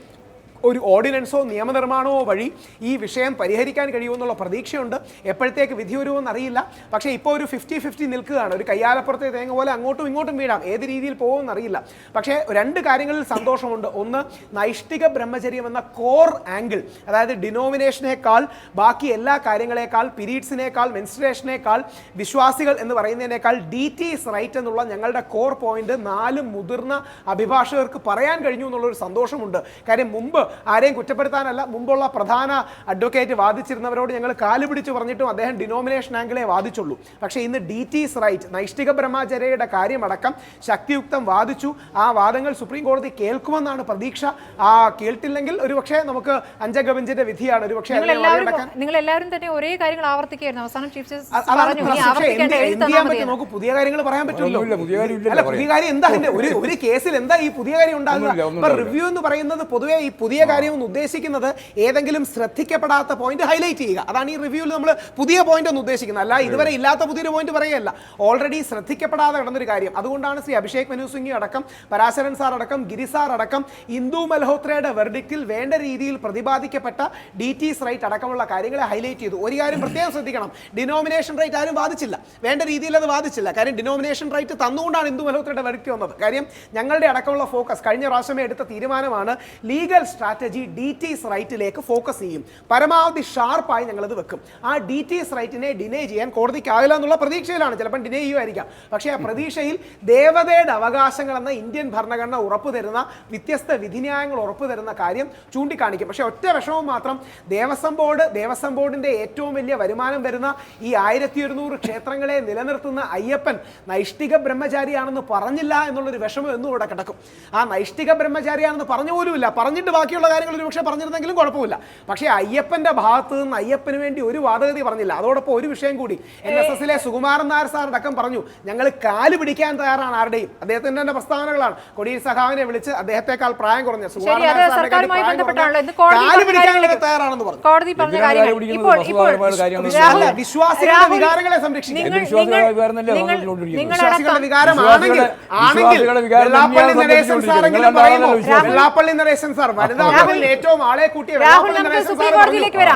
ഒരു ഓർഡിനൻസോ നിയമനിർമ്മാണമോ വഴി ഈ വിഷയം പരിഹരിക്കാൻ കഴിയുമെന്നുള്ള പ്രതീക്ഷയുണ്ട്. എപ്പോഴത്തേക്ക് വിധി വരുമെന്ന് അറിയില്ല. പക്ഷേ ഇപ്പോൾ ഒരു 50-50 നിൽക്കുകയാണ്. ഒരു കയ്യാലപ്പുറത്തെ തേങ്ങ പോലെ അങ്ങോട്ടും ഇങ്ങോട്ടും വീഴാം, ഏത് രീതിയിൽ പോകുമെന്ന് അറിയില്ല. പക്ഷേ രണ്ട് കാര്യങ്ങളിൽ സന്തോഷമുണ്ട്. ഒന്ന്, നൈഷ്ഠിക ബ്രഹ്മചര്യം എന്ന കോർ ആംഗിൾ, അതായത് ഡിനോമിനേഷനേക്കാൾ ബാക്കി എല്ലാ കാര്യങ്ങളെക്കാൾ, പീരീഡ്സിനേക്കാൾ, മെൻസ്ട്രേഷനേക്കാൾ, വിശ്വാസികൾ എന്ന് പറയുന്നതിനേക്കാൾ DT ഈസ് റൈറ്റ് എന്നുള്ള ഞങ്ങളുടെ കോർ പോയിന്റ് 4 മുതിർന്ന അഭിഭാഷകർക്ക് പറയാൻ കഴിഞ്ഞു എന്നുള്ളൊരു സന്തോഷമുണ്ട്. കാര്യം മുമ്പ് ആരെയും കുറ്റപ്പെടുത്താനല്ല, മുമ്പുള്ള പ്രധാന അഡ്വക്കേറ്റ് വാദിച്ചിരുന്നവരോട് ഞങ്ങൾ കാല് പിടിച്ച് പറഞ്ഞിട്ടും അദ്ദേഹം ഡിനോമിനേഷൻ ആംഗിളെ വാദിച്ചുള്ളൂ. പക്ഷേ ഇന്ന് DT's റൈറ്റ്, നൈഷ്ഠിക ബ്രഹ്മചര്യയുടെ കാര്യമടക്കം ശക്തിയുക്തം വാദിച്ചു. ആ വാദങ്ങൾ സുപ്രീം കോടതി കേൾക്കുമെന്നാണ് പ്രതീക്ഷ. കേട്ടില്ലെങ്കിൽ ഒരുപക്ഷെ നമുക്ക് അഞ്ചംഗ ബെഞ്ചിന്റെ വിധിയാണ് ഒരുപക്ഷെ. നിങ്ങൾ എല്ലാവരും തന്നെ ഒരേ കാര്യങ്ങൾ ആവർത്തിക്കുകയായിരുന്നു. അവസാനം ചീഫ് ജസ്റ്റിസ് നമുക്ക് പുതിയ കാര്യങ്ങൾ പറയാൻ പറ്റുമല്ലോ. അല്ല, പുതിയ കാര്യം എന്താ? ഒരു കേസിൽ എന്താ ഈ പുതിയ കാര്യം ഉണ്ടാകുക? റിവ്യൂ എന്ന് പറയുന്നത് പൊതുവെ ഈ പുതിയ കാര്യം എന്ന് ഉദ്ദേശിക്കുന്നത് ഏതെങ്കിലും ശ്രദ്ധിക്കപ്പെടാത്ത പോയിന്റ് ഹൈലൈറ്റ് ചെയ്യുക. അതാണ് ഈ റിവ്യൂവിൽ നമ്മൾ പുതിയ പോയിന്റ് എന്ന് ഉദ്ദേശിക്കുന്നത്. അല്ല ഇതുവരെ ഇല്ലാത്ത പുതിയൊരു പോയിന്റ് പറയുകയല്ല, ഓൾറെഡി ശ്രദ്ധിക്കപ്പെടാതെ കിടന്നൊരു കാര്യം. അതുകൊണ്ടാണ് ശ്രീ അഭിഷേക് മനു സിംഗ് അടക്കം, പരാശരൻ സാർ അടക്കം, ഗിരി സാർ അടക്കം ഇന്ദു മൽഹോത്രയുടെ വെർഡിക്റ്റിൽ വേണ്ട രീതിയിൽ പ്രതിപാദിക്കപ്പെട്ട DT's റൈറ്റ് അടക്കമുള്ള കാര്യങ്ങളെ ഹൈലൈറ്റ് ചെയ്തു. ഒരു കാര്യം പ്രത്യേകം ശ്രദ്ധിക്കണം, ഡിനോമിനേഷൻ റൈറ്റ് ആരും വാദിച്ചില്ല, വേണ്ട രീതിയിൽ അത് വാദിച്ചില്ല. കാര്യം ഡിനോമിനേഷൻ റൈറ്റ് തന്നുകൊണ്ടാണ് ഇന്ദു മൽഹോത്രയുടെ വെർഡിക്റ്റ് വന്നത്. കാര്യം ഞങ്ങളുടെ അടക്കമുള്ള ഫോക്കസ് കഴിഞ്ഞ പ്രാവശ്യമേ എടുത്ത തീരുമാനമാണ്, ലീഗൽ സ്ട്രാറ്റജി DT's റൈറ്റിലേക്ക് ഫോക്കസ് ചെയ്യും, പരമാവധി ഷാർപ്പായി ഞങ്ങളത് വെക്കും. ആ DT's റൈറ്റിനെ ഡിനേ ചെയ്യാൻ കോടതിക്കാവില്ല എന്നുള്ള പ്രതീക്ഷയിലാണ്. ചിലപ്പോൾ ഡിനേ ചെയ്യുമായിരിക്കാം, പക്ഷേ ആ പ്രതീക്ഷയിൽ ദേവതയുടെ അവകാശങ്ങൾ എന്ന ഇന്ത്യൻ ഭരണഘടന ഉറപ്പു തരുന്ന വ്യത്യസ്ത വിധിന്യായങ്ങൾ ഉറപ്പു തരുന്ന കാര്യം ചൂണ്ടിക്കാണിക്കും. പക്ഷേ ഒറ്റ വിഷമവും മാത്രം, ദേവസ്വം ബോർഡിന്റെ ഏറ്റവും വലിയ വരുമാനം വരുന്ന ഈ 1100 ക്ഷേത്രങ്ങളെ നിലനിർത്തുന്ന അയ്യപ്പൻ നൈഷ്ഠിക ബ്രഹ്മചാരിയാണെന്ന് പറഞ്ഞില്ല എന്നുള്ളൊരു വിഷമം എന്നും ഇവിടെ കിടക്കും. ആ നൈഷ്ഠിക ബ്രഹ്മചാരിയാണെന്ന് പറഞ്ഞു പോലുമില്ല, പറഞ്ഞിട്ട് ബാക്കിയുള്ള കാര്യങ്ങൾ ഒരു പക്ഷേ പറഞ്ഞിരുന്നെങ്കിലും കുഴപ്പമില്ല. പക്ഷേ അയ്യപ്പന്റെ ഭാഗത്ത് നിന്ന് അയ്യപ്പന് വേണ്ടി ഒരു വാദഗതി പറഞ്ഞില്ല. അതോടൊപ്പം ഒരു വിഷയം കൂടി, NSSലെ സുകുമാരൻ നായർ സാർ അടക്കം പറഞ്ഞു, ഞങ്ങൾ കാല് പിടിക്കാൻ തയ്യാറാണ് ആരുടെയും. അദ്ദേഹത്തിന്റെ തന്നെ പ്രസ്താവനകളാണ്. കൊടിയേരി സഖാവിനെ വിളിച്ച് അദ്ദേഹത്തെക്കാൾ പ്രായം കുറഞ്ഞ സുകുമാരൻ നായർ തയ്യാറാണെന്ന് പറഞ്ഞു. വിശ്വാസികളുടെ വികാരങ്ങളെ സംരക്ഷിക്കും. വെള്ളാപ്പള്ളി നടേശൻ സാറെങ്കിലും പറയുന്നു, വെള്ളാപ്പള്ളി നടേശൻ സാർ വനിതാ ബില്ലിൽ ഏറ്റവും ആളെ കൂട്ടിയ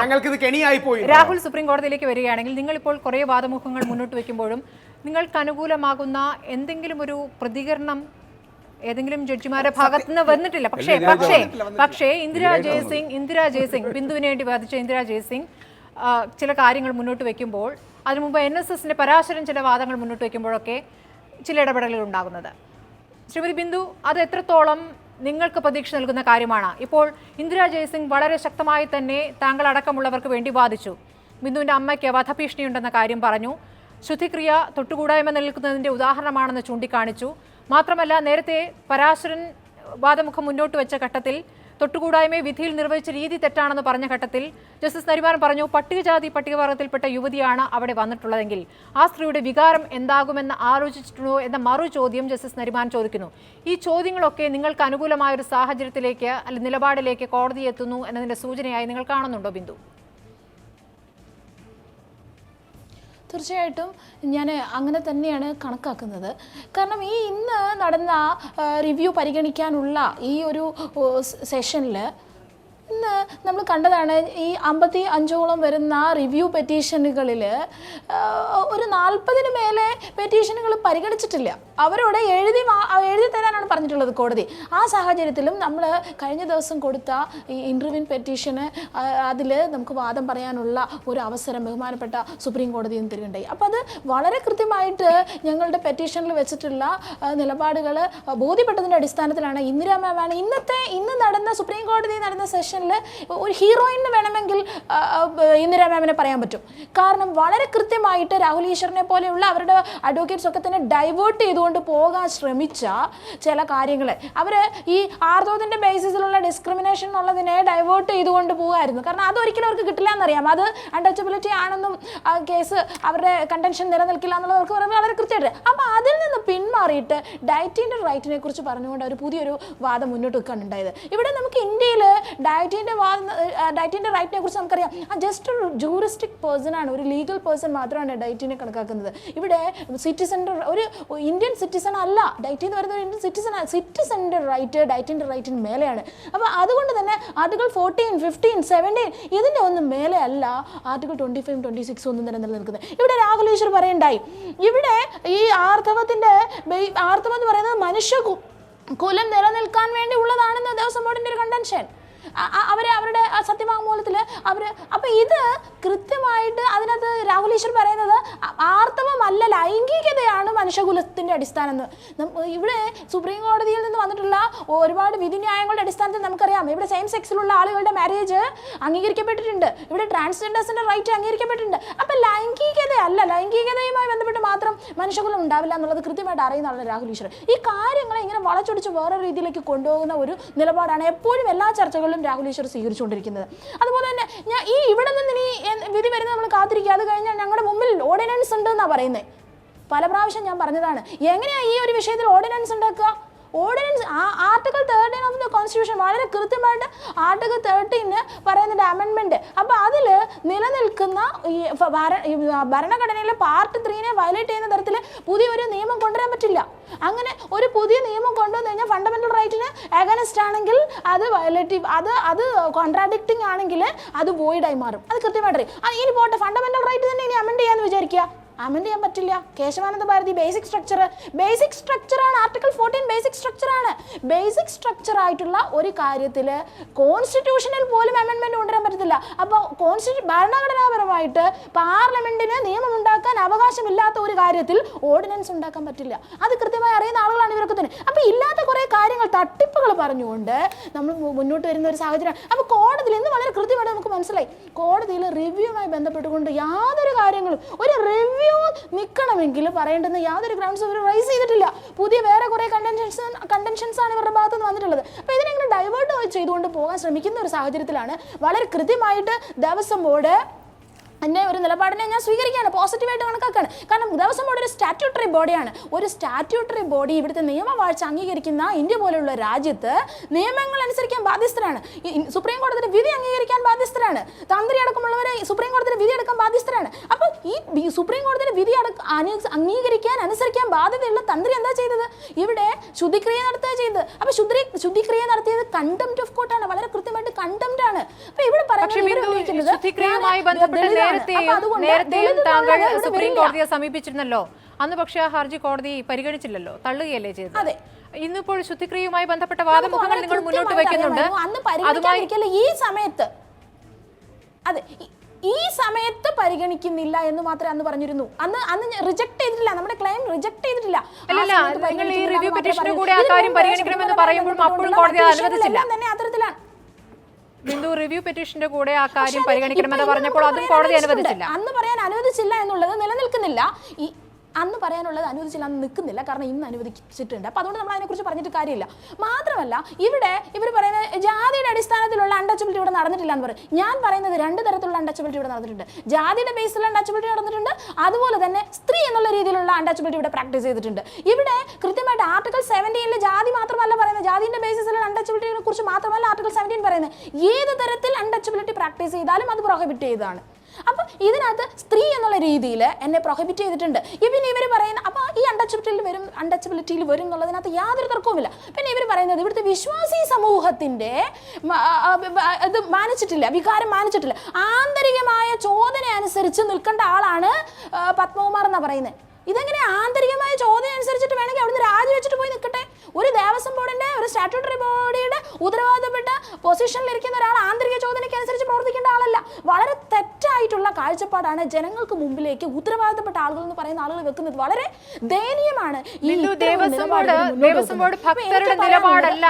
ഞങ്ങൾക്ക് ഇത് കെണിയായി പോയി. രാഹുൽ സുപ്രീം കോടതിയിലേക്ക് വരികയാണെങ്കിൽ നിങ്ങൾ ഇപ്പോൾ കുറെ വാദമുഖങ്ങൾ മുന്നോട്ട് വെക്കുമ്പോഴും നിങ്ങൾക്ക് അനുകൂലമാകുന്ന എന്തെങ്കിലും ഒരു പ്രതികരണം ഏതെങ്കിലും ജഡ്ജിമാരുടെ ഭാഗത്ത് നിന്ന് വന്നിട്ടില്ല. പക്ഷേ ഇന്ദിരാ ജയസിംഗ് ബിന്ദുവിന് വേണ്ടി വാദിച്ച ഇന്ദിരാ ജയസിംഗ് ചില കാര്യങ്ങൾ മുന്നോട്ട് വെക്കുമ്പോൾ, അതിനു മുമ്പ് NSSന്റെ പരാശരൻ ചില വാദങ്ങൾ മുന്നോട്ട് വെക്കുമ്പോഴൊക്കെ ചില ഇടപെടലുകൾ ഉണ്ടാകുന്നത്. ശ്രീമതി ബിന്ദു, അത് എത്രത്തോളം നിങ്ങൾക്ക് പ്രതീക്ഷ നൽകുന്ന കാര്യമാണ്? ഇപ്പോൾ ഇന്ദിരാ ജയസിംഗ് വളരെ ശക്തമായി തന്നെ താങ്കൾ അടക്കമുള്ളവർക്ക് വേണ്ടി വാദിച്ചു. ബിന്ദുവിൻ്റെ അമ്മയ്ക്ക് വധഭീഷണിയുണ്ടെന്ന കാര്യം പറഞ്ഞു. ശുദ്ധിക്രിയ തൊട്ടുകൂടായ്മ നിൽക്കുന്നതിൻ്റെ ഉദാഹരണമാണെന്ന് ചൂണ്ടിക്കാണിച്ചു. മാത്രമല്ല, നേരത്തെ പരാശരൻ വാദമുഖം മുന്നോട്ട് വെച്ച ഘട്ടത്തിൽ തൊട്ടുകൂടായ്മയെ വിധിയിൽ നിർവഹിച്ച രീതി തെറ്റാണെന്ന് പറഞ്ഞ ഘട്ടത്തിൽ ജസ്റ്റിസ് നരിമാൻ പറഞ്ഞു, പട്ടികജാതി പട്ടികവർഗത്തിൽപ്പെട്ട യുവതിയാണ് അവിടെ വന്നിട്ടുള്ളതെങ്കിൽ ആ സ്ത്രീയുടെ വികാരം എന്താകുമെന്ന് ആലോചിച്ചിട്ടുണ്ടോ എന്ന മറു ചോദ്യം ജസ്റ്റിസ് നരിമാൻ ചോദിക്കുന്നു. ഈ ചോദ്യങ്ങളൊക്കെ നിങ്ങൾക്ക് അനുകൂലമായ ഒരു സാഹചര്യത്തിലേക്ക് അല്ലെങ്കിൽ നിലപാടിലേക്ക് കോടതി എത്തുന്നു എന്നതിൻ്റെ സൂചനയായി നിങ്ങൾ കാണുന്നുണ്ടോ ബിന്ദു? തീർച്ചയായിട്ടും ഞാൻ അങ്ങനെ തന്നെയാണ് കണക്കാക്കുന്നത്. കാരണം ഈ ഇന്ന് നടന്ന റിവ്യൂ പരിഗണിക്കാനുള്ള ഈ ഒരു സെഷനിൽ ഇന്ന് നമ്മൾ കണ്ടതാണ്, ഈ 55ഓളം വരുന്ന റിവ്യൂ പെറ്റീഷനുകളിൽ ഒരു 40-ന് മേലെ പെറ്റീഷനുകൾ പരിഗണിച്ചിട്ടില്ല. അവരോട് എഴുതി തരാനാണ് പറഞ്ഞിട്ടുള്ളത് കോടതി. ആ സാഹചര്യത്തിലും നമ്മൾ കഴിഞ്ഞ ദിവസം കൊടുത്ത ഈ ഇൻ്റർവ്യൂ പെറ്റീഷന് അതിൽ നമുക്ക് വാദം പറയാനുള്ള ഒരു അവസരം ബഹുമാനപ്പെട്ട സുപ്രീം കോടതിയിൽ നിന്ന് തരുന്നുണ്ടായി. അപ്പോൾ അത് വളരെ കൃത്യമായിട്ട് ഞങ്ങളുടെ പെറ്റീഷനിൽ വെച്ചിട്ടുള്ള നിലപാടുകൾ ബോധ്യപ്പെട്ടതിൻ്റെ അടിസ്ഥാനത്തിലാണ് ഇന്ദിരാ മാമാണ് ഇന്ന് നടന്ന സുപ്രീം കോടതിയിൽ നടന്ന സെഷൻ ഒരു ഹീറോയിന് വേണമെങ്കിൽ ഇന്ദിരാ മാമിനെ പറയാൻ പറ്റും. കാരണം വളരെ കൃത്യമായിട്ട് രാഹുൽ ഈശ്വറിനെ പോലെയുള്ള അവരുടെ അഡ്വക്കേറ്റ്സ് ഒക്കെ തന്നെ ഡൈവേർട്ട് ചെയ്തുകൊണ്ട് പോകാൻ ശ്രമിച്ച ചില കാര്യങ്ങളെ അവർ ഈ ആർത്തോതിൻ്റെ ബേസിസിലുള്ള ഡിസ്ക്രിമിനേഷൻ എന്നുള്ളതിനെ ഡൈവേർട്ട് ചെയ്തുകൊണ്ട് പോകുമായിരുന്നു. കാരണം അതൊരിക്കലും അവർക്ക് കിട്ടില്ല എന്നറിയാം. അത് അൺടച്ചബിലിറ്റി ആണെന്നും കേസ് അവരുടെ കണ്ടൻഷൻ നിലനിൽക്കില്ല എന്നുള്ളത് അവർക്ക് വളരെ കൃത്യമായിട്ട്. അപ്പോൾ അതിൽ നിന്ന് പിന്മാറിയിട്ട് ഡയറ്റിൻ്റെ റൈറ്റിനെ കുറിച്ച് പറഞ്ഞുകൊണ്ട് അവർ പുതിയൊരു വാദം മുന്നോട്ട് വെക്കാനുണ്ടായത്. ഇവിടെ നമുക്ക് ഇന്ത്യയിൽ ഡയറ്റിൻ്റെ റൈറ്റിനെ കുറിച്ച് നമുക്കറിയാം. ജസ്റ്റ് ഒരു ജൂറിസ്റ്റിക് പേഴ്സൺ ആണ്, ഒരു ലീഗൽ പേഴ്സൺ മാത്രമാണ് ഡയറ്റിനെ കണക്കാക്കുന്നത്. ഇവിടെ ഒരു ഇന്ത്യൻ സിറ്റിസൺ അല്ല. ഡയറ്റി എന്ന് പറയുന്നത് ഇന്ത്യൻ സിറ്റിസൻ്റെ റൈറ്റ് ഡയറ്റിൻ്റെ റൈറ്റിന് മേലെയാണ്. അപ്പോൾ അതുകൊണ്ട് തന്നെ ആർട്ടിക്കിൾ 14, 15, 17 ഇതിൻ്റെ ഒന്നും മേലെ അല്ല ആർട്ടിക്കിൾ 25, 26 ഒന്നും തന്നെ നിലനിൽക്കുന്നത്. ഇവിടെ രാഹുൽ ഈശ്വർ പറയണ്ടായി, ഇവിടെ ഈ ആർത്തവം എന്ന് പറയുന്നത് മനുഷ്യ കുലം നിലനിൽക്കാൻ വേണ്ടി ഉള്ളതാണെന്ന് ദേവസ്വം ബോർഡിൻ്റെ ഒരു കണ്ടൻഷൻ. അവരുടെ സത്യവാങ്മൂലത്തിൽ അപ്പോൾ ഇത് കൃത്യമായിട്ട് അതിനകത്ത് രാഹുൽ ഈശ്വർ പറയുന്നത് ആർത്തവമല്ല ലൈംഗികതയാണ് മനുഷ്യ മനുഷ്യകുലത്തിൻ്റെ അടിസ്ഥാനം ഇവിടെ സുപ്രീം കോടതിയിൽ നിന്ന് വന്നിട്ടുള്ള ഒരുപാട് വിധിന്യായങ്ങളുടെ അടിസ്ഥാനത്തിൽ നമുക്കറിയാം ഇവിടെ സെയിം സെക്സിലുള്ള ആളുകളുടെ മാരേജ് അംഗീകരിക്കപ്പെട്ടിട്ടുണ്ട്, ഇവിടെ ട്രാൻസ്ജെൻഡേഴ്സിൻ്റെ റൈറ്റ് അംഗീകരിക്കപ്പെട്ടിട്ടുണ്ട്. അപ്പം ലൈംഗികതയുമായി ബന്ധപ്പെട്ട് മാത്രം മനുഷ്യകുലം ഉണ്ടാവില്ല എന്നുള്ളത് കൃത്യമായിട്ട് അറിയുന്ന ആളാണ് രാഹുൽ ഈശ്വർ. ഈ കാര്യങ്ങളെ ഇങ്ങനെ വളച്ചൊടിച്ച് വേറെ രീതിയിലേക്ക് കൊണ്ടുപോകുന്ന ഒരു നിലപാടാണ് എപ്പോഴും എല്ലാ ചർച്ചകളിലും രാഹുൽ ഈശ്വർ സ്വീകരിച്ചുകൊണ്ടിരിക്കുന്നത്. അതുപോലെ തന്നെ ഇവിടെ നിന്ന് ഇനി വിധി വരുന്നത് നമ്മൾ കാത്തിരിക്കുക. അത് കഴിഞ്ഞാൽ ഞങ്ങളുടെ മുമ്പിൽ ഓർഡിനൻസ് ഉണ്ട് എന്നാണ് പറയുന്നത്. പല പ്രാവശ്യം ഞാൻ പറഞ്ഞതാണ്, എങ്ങനെയാണ് ഈ ഒരു വിഷയത്തിൽ ഓർഡിനൻസ് ഉണ്ടാക്കുക? Ordinance article 13 of the constitution വളരെ കൃത്യമായിട്ട് ആർട്ടിക്കിൾ 13 പറയുന്നുണ്ട് അമെൻമെൻറ്റ്. അപ്പോൾ അതിൽ നിലനിൽക്കുന്ന ഈ ഭരണഘടനയിലെ പാർട്ട് 3 വയലേറ്റ് ചെയ്യുന്ന തരത്തിൽ പുതിയൊരു നിയമം കൊണ്ടുവരാൻ പറ്റില്ല. അങ്ങനെ ഒരു പുതിയ നിയമം കൊണ്ടുവന്നു കഴിഞ്ഞാൽ ഫണ്ടമെന്റൽ റൈറ്റിന് അഗൈൻസ്റ്റ് ആണെങ്കിൽ അത് വയലേറ്റീവ്, അത് കോൺട്രാഡിക്റ്റിംഗ് ആണെങ്കിൽ അത് വോയിഡായി മാറും. അത് കൃത്യമായിട്ട് അറിയും. ഇനി പോട്ടെ, ഫണ്ടമെന്റൽ റൈറ്റ് തന്നെ ഇനി അമെൻഡ് ചെയ്യാന്ന് വിചാരിക്കുക, അമെൻഡ് ചെയ്യാൻ പറ്റില്ല. കേശവാനന്ദ ഭാരതി ബേസിക് സ്ട്രക്ചറാണ് ആർട്ടിക്കിൾ 14 ബേസിക് സ്ട്രക്ചറാണ്. ബേസിക് സ്ട്രക്ചർ ആയിട്ടുള്ള ഒരു കാര്യത്തിൽ കോൺസ്റ്റിറ്റ്യൂഷനിൽ പോലും അമെൻമെന്റ് കൊണ്ടുവരാൻ പറ്റത്തില്ല. അപ്പോൾ ഭരണഘടനാപരമായിട്ട് പാർലമെന്റിന് നിയമം ഉണ്ടാക്കാൻ അവകാശമില്ലാത്ത ഒരു കാര്യത്തിൽ ഓർഡിനൻസ് ഉണ്ടാക്കാൻ പറ്റില്ല. അത് കൃത്യമായി അറിയുന്ന ആളുകളാണ് ഇവരൊക്കെ തന്നെ. അപ്പോൾ ഇല്ലാത്ത കുറേ കാര്യങ്ങൾ തട്ടിപ്പുകൾ പറഞ്ഞുകൊണ്ട് നമ്മൾ മുന്നോട്ട് വരുന്ന ഒരു സാഹചര്യമാണ്. അപ്പോൾ കോടതിയിൽ ഇന്ന് വളരെ കൃത്യമായിട്ട് നമുക്ക് മനസ്സിലായി, കോടതിയിൽ റിവ്യൂവുമായി ബന്ധപ്പെട്ടുകൊണ്ട് യാതൊരു കാര്യങ്ങളും ഒരു റിവ്യൂ നിൽക്കണമെങ്കിൽ പറയേണ്ടുന്ന യാതൊരു ഗ്രൗണ്ട്സും ഇവർ റൈസ് ചെയ്തിട്ടില്ല. പുതിയ വേറെ കുറേ കണ്ടൻഷൻസ് ആണ് ഇവരുടെ ഭാഗത്ത് നിന്ന് വന്നിട്ടുള്ളത്. അപ്പോൾ ഇതിനെങ്ങനെ ഡൈവേർട്ട് ചെയ്തുകൊണ്ട് പോകാൻ ശ്രമിക്കുന്ന ഒരു സാഹചര്യത്തിലാണ് വളരെ കൃത്യമായിട്ട് ദേവസ്വം ബോർഡ് എൻ്റെ ഒരു നിലപാടിനെ ഞാൻ സ്വീകരിക്കുകയാണ്, പോസിറ്റീവായിട്ട് കണക്കാക്കുകയാണ്. കാരണം ദേവസ്വം ബോർഡ് ഒരു സ്റ്റാറ്റ്യൂട്ടറി ബോഡിയാണ്. ഒരു സ്റ്റാറ്റ്യൂട്ടറി ബോഡി ഇവിടുത്തെ നിയമവാഴ്ച അംഗീകരിക്കുന്ന ഇന്ത്യ പോലെയുള്ള രാജ്യത്ത് നിയമങ്ങൾ അനുസരിക്കാൻ ബാധ്യസ്ഥരാണ്. സുപ്രീം കോടതിയുടെ വിധി അംഗീകരിക്കാൻ ബാധ്യസ്ഥരാണ്. തന്ത്രി അടക്കമുള്ളവരെ സുപ്രീം കോടതിയുടെ വിധി എടുക്കാൻ ബാധ്യസ്ഥരാണ്. അപ്പോൾ ഈ സുപ്രീം കോടതിയുടെ വിധി അംഗീകരിക്കാൻ അനുസരിക്കാൻ ബാധ്യതയുള്ള തന്ത്രി എന്താ ചെയ്തത്? ഇവിടെ ശുദ്ധിക്രിയ നടത്തുക ചെയ്തത്. അപ്പോൾ ശുദ്ധിക്രിയ നടത്തിയത് കണ്ടംപ്റ്റ് ഓഫ് കോർട്ടാണ്, വളരെ കൃത്യമായിട്ട് കണ്ടംപ്റ്റ് ആണ്. അപ്പോൾ ഇവിടെ പറയുന്നത് നേരത്തെയും താങ്കൾ സുപ്രീം കോടതിയെ സമീപിച്ചിരുന്നല്ലോ. അന്ന് പക്ഷേ ആ ഹർജി കോടതി പരിഗണിച്ചില്ലല്ലോ, തള്ളുകയല്ലേ ചെയ്തത്. ഇന്നിപ്പോൾ ശുദ്ധിക്രിയയുമായി ബന്ധപ്പെട്ട വാദമുഖങ്ങൾ നിങ്ങൾ മുന്നോട്ട് വയ്ക്കുന്നുണ്ട്. ഈ സമയത്ത് പരിഗണിക്കുന്നില്ല എന്ന് മാത്രമേ അന്ന് പറഞ്ഞിരുന്നു. അന്ന് റിജക്ട് ചെയ്തിട്ടില്ല, നമ്മുടെ ക്ലെയിം റിജക്ട് ചെയ്തിട്ടില്ല. നിങ്ങൾ ഈ റിവ്യൂ പെറ്റീഷന് കൂടെ ആ കാര്യം പരിഗണിക്കണമെന്ന് പറയുമ്പോൾ അപ്പോഴും കോടതി അനുവദിച്ചില്ല. അത്തരത്തിലാണ് ബിന്ദു, റിവ്യൂ പെറ്റീഷന്റെ കൂടെ ആ കാര്യം പരിഗണിക്കണമെന്ന് പറഞ്ഞപ്പോൾ അതും കോടതി അനുവദിച്ചില്ല. അന്ന് പറയാൻ അനുവദിച്ചില്ല എന്നുള്ളത് നിലനിൽക്കുന്നില്ല. അന്ന് പറയാനുള്ളത് അനുവദിച്ചില്ല, അന്ന് നിൽക്കുന്നില്ല. കാരണം ഇന്ന് അനുവദിച്ചിട്ടുണ്ട്. അപ്പോൾ അതുകൊണ്ട് നമ്മൾ അതിനെക്കുറിച്ച് പറഞ്ഞിട്ട് കാര്യമില്ല. മാത്രമല്ല ഇവിടെ ഇവർ പറയുന്നത് ജാതിയുടെ അടിസ്ഥാനത്തിലുള്ള അൺടച്ചബിലിറ്റി ഇവിടെ നടന്നിട്ടില്ല എന്ന് പറയും. ഞാൻ പറയുന്നത് രണ്ട് തരത്തിലുള്ള അൺടച്ചബിലിറ്റി ഇവിടെ നടന്നിട്ടുണ്ട്. ജാതിയുടെ ബേസിലുള്ള അൺടച്ചബിലിറ്റി നടന്നിട്ടുണ്ട്, അതുപോലെ തന്നെ സ്ത്രീ എന്നുള്ള രീതിയിലുള്ള അൺടച്ചബിലിറ്റി ഇവിടെ പ്രാക്ടീസ് ചെയ്തിട്ടുണ്ട്. ഇവിടെ കൃത്യമായിട്ട് ആർട്ടിക്കിൾ 17 ജാതി മാത്രമല്ല പറയുന്നത്, ജാതിയുടെ ബേസിസിലുള്ള അൺടച്ചബിലിറ്റിയെ കുറിച്ച് മാത്രമല്ല ആർട്ടിക്കിൾ 17 പറയുന്നത്. ഏത് തരത്തിൽ അൺടച്ചബിലിറ്റി പ്രാക്ടീസ് ചെയ്താലും അത് പ്രൊഹിബിറ്റ് ചെയ്തതാണ്. അപ്പം ഇതിനകത്ത് സ്ത്രീ എന്നുള്ള രീതിയിൽ എന്നെ പ്രൊഹിബിറ്റ് ചെയ്തിട്ടുണ്ട്. പിന്നെ ഇവർ പറയുന്ന അപ്പോൾ ഈ അൺടച്ചബിലിറ്റിയിൽ വരും എന്നുള്ളതിനകത്ത് യാതൊരു തർക്കവുമില്ല. പിന്നെ ഇവർ പറയുന്നത് ഇവിടുത്തെ വിശ്വാസി സമൂഹത്തിൻ്റെ ഇത് മാനിച്ചിട്ടില്ല, വികാരം മാനിച്ചിട്ടില്ല. ആന്തരികമായ ചോദന അനുസരിച്ച് നിൽക്കേണ്ട ആളാണ് പത്മകുമാർ എന്നാണ് പറയുന്നത്. ഇതെങ്ങനെ ആന്തരികമായ ചോദ്യം അനുസരിച്ചിട്ട് വേണമെങ്കിൽ അവിടുന്ന് രാജിവെച്ചിട്ട് പോയി നിൽക്കട്ടെ. ഒരു ദേവസ്വം ബോർഡിന്റെ ഒരു സ്റ്റാറ്റ്യൂട്ടറി ബോഡിയുടെ ഉത്തരവാദിത്തപ്പെട്ട പൊസിഷനിലിരിക്കുന്ന ഒരാൾ ആന്തരിക ചോദനയ്ക്ക് അനുസരിച്ച് പ്രവർത്തിക്കേണ്ട ആളല്ല. വളരെ തെറ്റായിട്ടുള്ള കാഴ്ചപ്പാടാണ് ജനങ്ങൾക്ക് മുമ്പിലേക്ക് ഉത്തരവാദിത്തപ്പെട്ട ആളുകൾ എന്ന് പറയുന്ന ആളുകൾ വെക്കുന്നത്. വളരെ ദയനീയമാണ്. ദേവസ്വം ബോർഡ് ഭക്തരുടെ നിലപാടല്ല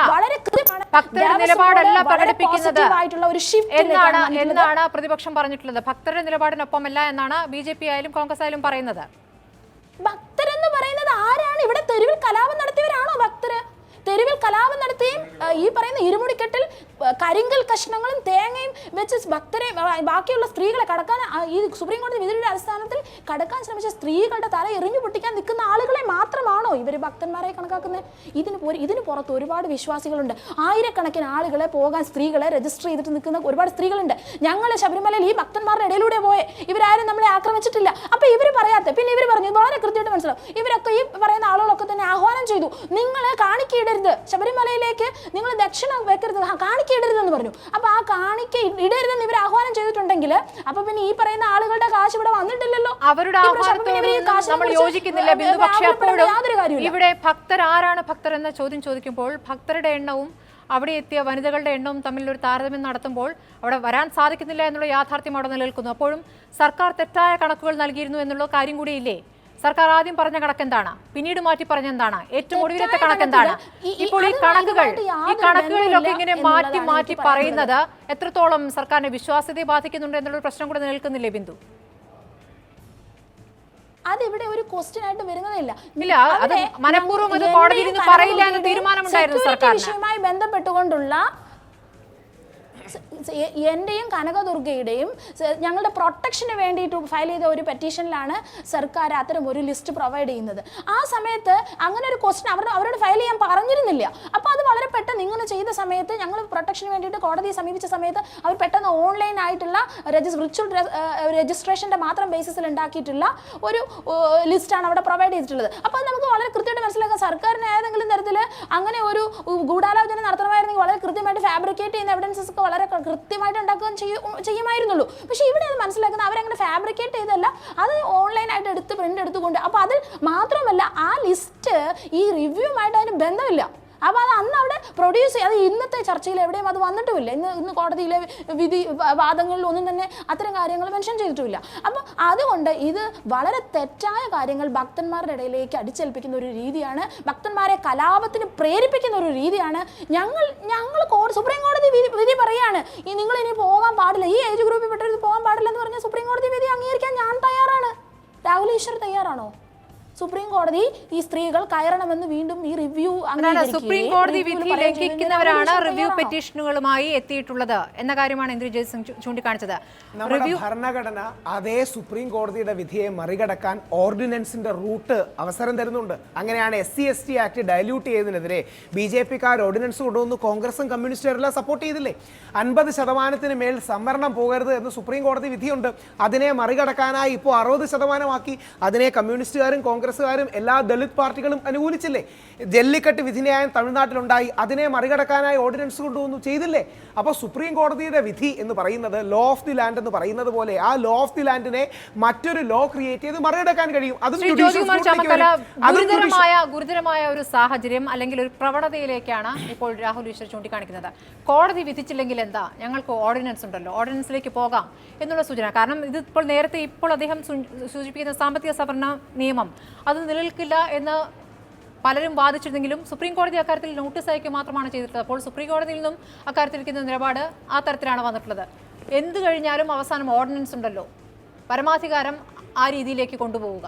പ്രകടിപ്പിക്കുന്നത് എന്നാണ് പ്രതിപക്ഷം പറഞ്ഞിട്ടുള്ളത്. ഭക്തരുടെ നിലപാടിനൊപ്പമല്ല എന്നാണ് BJP ആയാലും കോൺഗ്രസ് ആയാലും പറയുന്നത്. ഭക്തരെന്ന് പറയുന്നത് ആരാണ്? ഇവിടെ തെരുവിൽ കലാപം നടത്തിയവരാണോ ഭക്തര്? തെരുവിൽ കലാപം നടത്തുകയും ഈ പറയുന്ന ഇരുമുടിക്കെട്ടിൽ കരിങ്കൽ കഷ്ണങ്ങളും തേങ്ങയും വെച്ച് ഭക്തരെ ബാക്കിയുള്ള സ്ത്രീകളെ കടക്കാൻ ഈ സുപ്രീം കോടതി വിധിയുടെ അടിസ്ഥാനത്തിൽ കടക്കാൻ ശ്രമിച്ച സ്ത്രീകളുടെ തല എറിഞ്ഞു പൊട്ടിക്കാൻ നിൽക്കുന്ന ആളുകളെ മാത്രമാണോ ഇവർ ഭക്തന്മാരെ കണക്കാക്കുന്നത്? ഇതിന് പുറത്ത് ഒരുപാട് വിശ്വാസികളുണ്ട്. ആയിരക്കണക്കിന് ആളുകളെ പോകാൻ സ്ത്രീകളെ രജിസ്റ്റർ ചെയ്തിട്ട് നിൽക്കുന്ന ഒരുപാട് സ്ത്രീകളുണ്ട്. ഞങ്ങൾ ശബരിമലയിൽ ഈ ഭക്തന്മാരുടെ ഇടയിലൂടെ പോയെ, ഇവരാരും നമ്മളെ ആക്രമിച്ചിട്ടില്ല. അപ്പോൾ ഇവർ പറയാത്ത പിന്നെ ഇവർ പറഞ്ഞു വളരെ കൃത്യമായിട്ട് മനസ്സിലാവും. ഇവരൊക്കെ ഈ പറയുന്ന ആളുകളൊക്കെ തന്നെ ആഹ്വാനം ചെയ്തു, നിങ്ങൾ കാണിക്കയിടരുത്, ശബരിമലയിലേക്ക് നിങ്ങൾ ദക്ഷിണ വെക്കരുത്, കാണിക്കയിടരുതെന്ന് പറഞ്ഞു. അപ്പോൾ ആ കാണിക്ക ഇടരുതെന്ന് ഇവർ ആഹ്വാനം ചെയ്തിട്ടുണ്ടെങ്കിൽ അപ്പോൾ പിന്നെ ഈ പറയുന്ന ആളുകളുടെ കാശ് ഇവിടെ വന്നിട്ടില്ലല്ലോ. അവരുടെ നമ്മൾ യോജിക്കുന്നില്ല ബിന്ദു. പക്ഷേ അപ്പോഴും ഇവിടെ ഭക്തർ ആരാണ് ഭക്തർ എന്ന ചോദ്യം ചോദിക്കുമ്പോൾ ഭക്തരുടെ എണ്ണവും അവിടെ എത്തിയ വനിതകളുടെ എണ്ണവും തമ്മിലൊരു താരതമ്യം നടത്തുമ്പോൾ അവിടെ വരാൻ സാധിക്കുന്നില്ല എന്നുള്ള യാഥാർത്ഥ്യം അവിടെ നിലനിൽക്കുന്നു. അപ്പോഴും സർക്കാർ തെറ്റായ കണക്കുകൾ നൽകിയിരുന്നു എന്നുള്ള കാര്യം കൂടിയില്ലേ സർക്കാർ ആദ്യം പറഞ്ഞ കണക്ക് എന്താണ്, പിന്നീട് മാറ്റി പറഞ്ഞ എന്താണ്, ഏറ്റവും ഒടുവിലത്തെ കണക്ക് എന്താണ്? ഇപ്പോൾ ഈ കണക്കുകളിലൊക്കെ ഇങ്ങനെ മാറ്റി മാറ്റി പറയുന്നത് എത്രത്തോളം സർക്കാരിന്റെ വിശ്വാസ്യതയെ ബാധിക്കുന്നുണ്ട് എന്നുള്ള പ്രശ്നം കൂടെ നിൽക്കുന്നില്ലേ ബിന്ദു? അതിവിടെ ഒരു ക്വസ്റ്റ്യൻ ആയിട്ട് വരുന്നതില്ല. ഇല്ല, അത് മനഃപൂർവ്വം അത് കോടതിയിൽ നിന്ന് പറയില്ല എന്ന തീരുമാനമുണ്ടായിരുന്നു സർക്കാരിന്. വിഷയവുമായി ബന്ധപ്പെട്ടുകൊണ്ടുള്ള എൻ്റെയും കനകദുർഗയുടെയും ഞങ്ങളുടെ പ്രൊട്ടക്ഷന് വേണ്ടിയിട്ട് ഫയൽ ചെയ്ത ഒരു പെറ്റീഷനിലാണ് സർക്കാർ അത്തരം ഒരു ലിസ്റ്റ് പ്രൊവൈഡ് ചെയ്യുന്നത്. ആ സമയത്ത് അങ്ങനെ ഒരു ക്വസ്റ്റ്യൻ അവരോട് ഫയൽ ചെയ്യാൻ പറഞ്ഞിരുന്നില്ല. അപ്പോൾ അത് വളരെ പെട്ടെന്ന് ഇങ്ങനെ ചെയ്ത സമയത്ത് ഞങ്ങൾ പ്രൊട്ടക്ഷന് വേണ്ടിയിട്ട് കോടതിയെ സമീപിച്ച സമയത്ത് അവർ പെട്ടെന്ന് ഓൺലൈൻ ആയിട്ടുള്ള വിർച്വൽ രജിസ്ട്രേഷൻ്റെ മാത്രം ബേസിസിൽ ഉണ്ടാക്കിയിട്ടുള്ള ഒരു ലിസ്റ്റാണ് അവിടെ പ്രൊവൈഡ് ചെയ്തിട്ടുള്ളത്. അപ്പോൾ അത് നമുക്ക് വളരെ കൃത്യമായിട്ട് മനസ്സിലാക്കാം. സർക്കാരിന് ഏതെങ്കിലും തരത്തിൽ അങ്ങനെ ഒരു ഗൂഢാലോചന നടത്തണമായിരുന്നെങ്കിൽ വളരെ കൃത്യമായിട്ട് ഫാബ്രിക്കേറ്റ് ചെയ്യുന്ന എവിഡൻസസ് ഒക്കെ വളരെ കൃത്യമായിട്ട് ഉണ്ടാക്കുകയും ചെയ്യുമായിരുന്നുള്ളൂ. പക്ഷേ ഇവിടെ അത് മനസ്സിലാക്കുന്നത് അവരങ്ങനെ ഫാബ്രിക്കേറ്റ് ചെയ്തല്ല, അത് ഓൺലൈനായിട്ട് പ്രിന്റ് എടുത്തുകൊണ്ട്. അപ്പോൾ അതിൽ മാത്രമല്ല ആ ലിസ്റ്റ് ഈ റിവ്യൂമായിട്ട് അതിന് ബന്ധമില്ല. അപ്പോൾ അത് അന്ന് അവിടെ പ്രൊഡ്യൂസ് ചെയ്യും. അത് ഇന്നത്തെ ചർച്ചയിൽ എവിടെയും അത് വന്നിട്ടുമില്ല. ഇന്ന് കോടതിയിലെ വാദങ്ങളിൽ ഒന്നും തന്നെ അത്തരം കാര്യങ്ങൾ മെൻഷൻ ചെയ്തിട്ടുമില്ല. അപ്പം അതുകൊണ്ട് ഇത് വളരെ തെറ്റായ കാര്യങ്ങൾ ഭക്തന്മാരുടെ ഇടയിലേക്ക് അടിച്ചേൽപ്പിക്കുന്ന ഒരു രീതിയാണ്, ഭക്തന്മാരെ കലാപത്തിന് പ്രേരിപ്പിക്കുന്ന ഒരു രീതിയാണ്. ഞങ്ങൾ സുപ്രീം കോടതി വിധി പറയാണ് നിങ്ങൾ ഇനി പോകാൻ പാടില്ല, ഈ ഏജ് ഗ്രൂപ്പിൽ പെട്ടവർ പോകാൻ പാടില്ല എന്ന് പറഞ്ഞാൽ സുപ്രീം കോടതി വിധി അംഗീകരിക്കാൻ ഞാൻ തയ്യാറാണ്. രാഹുൽ ഈശ്വർ തയ്യാറാണോ? സുപ്രീം കോടതി ഈ സ്ത്രീകൾ കയറണമെന്ന് വീണ്ടും ഈ റിവ്യൂ സുപ്രീം കോടതി വിധി ലംഘിക്കുന്നവരാണ് റിവ്യൂ പെറ്റീഷനുകളുമായി എത്തിയിട്ടുള്ളത് എന്ന കാര്യമാണ് ഇന്ദ്രജിത് സിംഗ് ചൂണ്ടിക്കാണിച്ചത്. നമ്മുടെ ഭരണഘടന അതേ സുപ്രീം കോടതിയുടെ വിധിയെ മറികടക്കാൻ ഓർഡിനൻസിന്റെ റൂട്ട് അവസരം തരുന്നുണ്ട്. അങ്ങനെയാണ് SC/ST ആക്ട് ഡയല്യൂട്ട് ചെയ്തതിനെതിരെ BJP-കാർ ഓർഡിനൻസ് കൊണ്ടുവന്ന് കോൺഗ്രസും കമ്മ്യൂണിസ്റ്റുകാരെല്ലാം സപ്പോർട്ട് ചെയ്തില്ലേ? 50% മേൽ സംവരണം പോകരുത് എന്ന് സുപ്രീം കോടതി വിധിയുണ്ട്. അതിനെ മറികടക്കാനായി ഇപ്പോൾ 60% അതിനെ കമ്മ്യൂണിസ്റ്റുകാരും കോൺഗ്രസ്സുകാരും എല്ലാ ദളിത് പാർട്ടികളും അനുകൂലിച്ചില്ലേ? ജല്ലിക്കെട്ട് വിധിന്യായം തമിഴ്നാട്ടിലുണ്ടായി, അതിനെ മറികടക്കാനായി ഓർഡിനൻസ് കൊണ്ടുവന്നു, ചെയ്തില്ലേ? അപ്പോൾ സുപ്രീം കോടതിയുടെ വിധി എന്ന് പറയുന്നത് ലോ ഓഫ് ദി ലാൻഡ് എന്ന് പറയുന്നത് പോലെ ആ ലോ ഓഫ് ദി ലാൻഡിനെ മറ്റൊരു ലോ ക്രിയേറ്റ് ചെയ്ത് മറികടക്കാൻ കഴിയും. ഗുരുതരമായ ഒരു സാഹചര്യം അല്ലെങ്കിൽ ഒരു പ്രവണതയിലേക്കാണ് ഇപ്പോൾ രാഹുൽ ഈശ്വർ ചൂണ്ടിക്കാണിക്കുന്നത്. കോടതി വിധിച്ചില്ലെങ്കിൽ എന്താ, ഞങ്ങൾക്ക് ഓർഡിനൻസ് ഉണ്ടല്ലോ, ഓർഡിനൻസിലേക്ക് പോകാം എന്നുള്ള സൂചന. കാരണം ഇത് ഇപ്പോൾ അദ്ദേഹം സൂചിപ്പിക്കുന്ന സാമ്പത്തിക സവരണ നിയമം അത് നിലനിൽക്കില്ല എന്ന് പലരും വാദിച്ചിരുന്നെങ്കിലും സുപ്രീം കോടതി അക്കാര്യത്തിൽ നോട്ടീസ് അയക്കുക മാത്രമാണ് ചെയ്തിട്ടുള്ളത്. അപ്പോൾ സുപ്രീം കോടതിയിൽ നിന്നും അക്കാര്യത്തിലിരിക്കുന്ന നിലപാട് ആ തരത്തിലാണ് വന്നിട്ടുള്ളത്. എന്ത് കഴിഞ്ഞാലും അവസാനം ഓർഡിനൻസ് ഉണ്ടല്ലോ, പരമാധികാരം ആ രീതിയിലേക്ക് കൊണ്ടുപോവുക,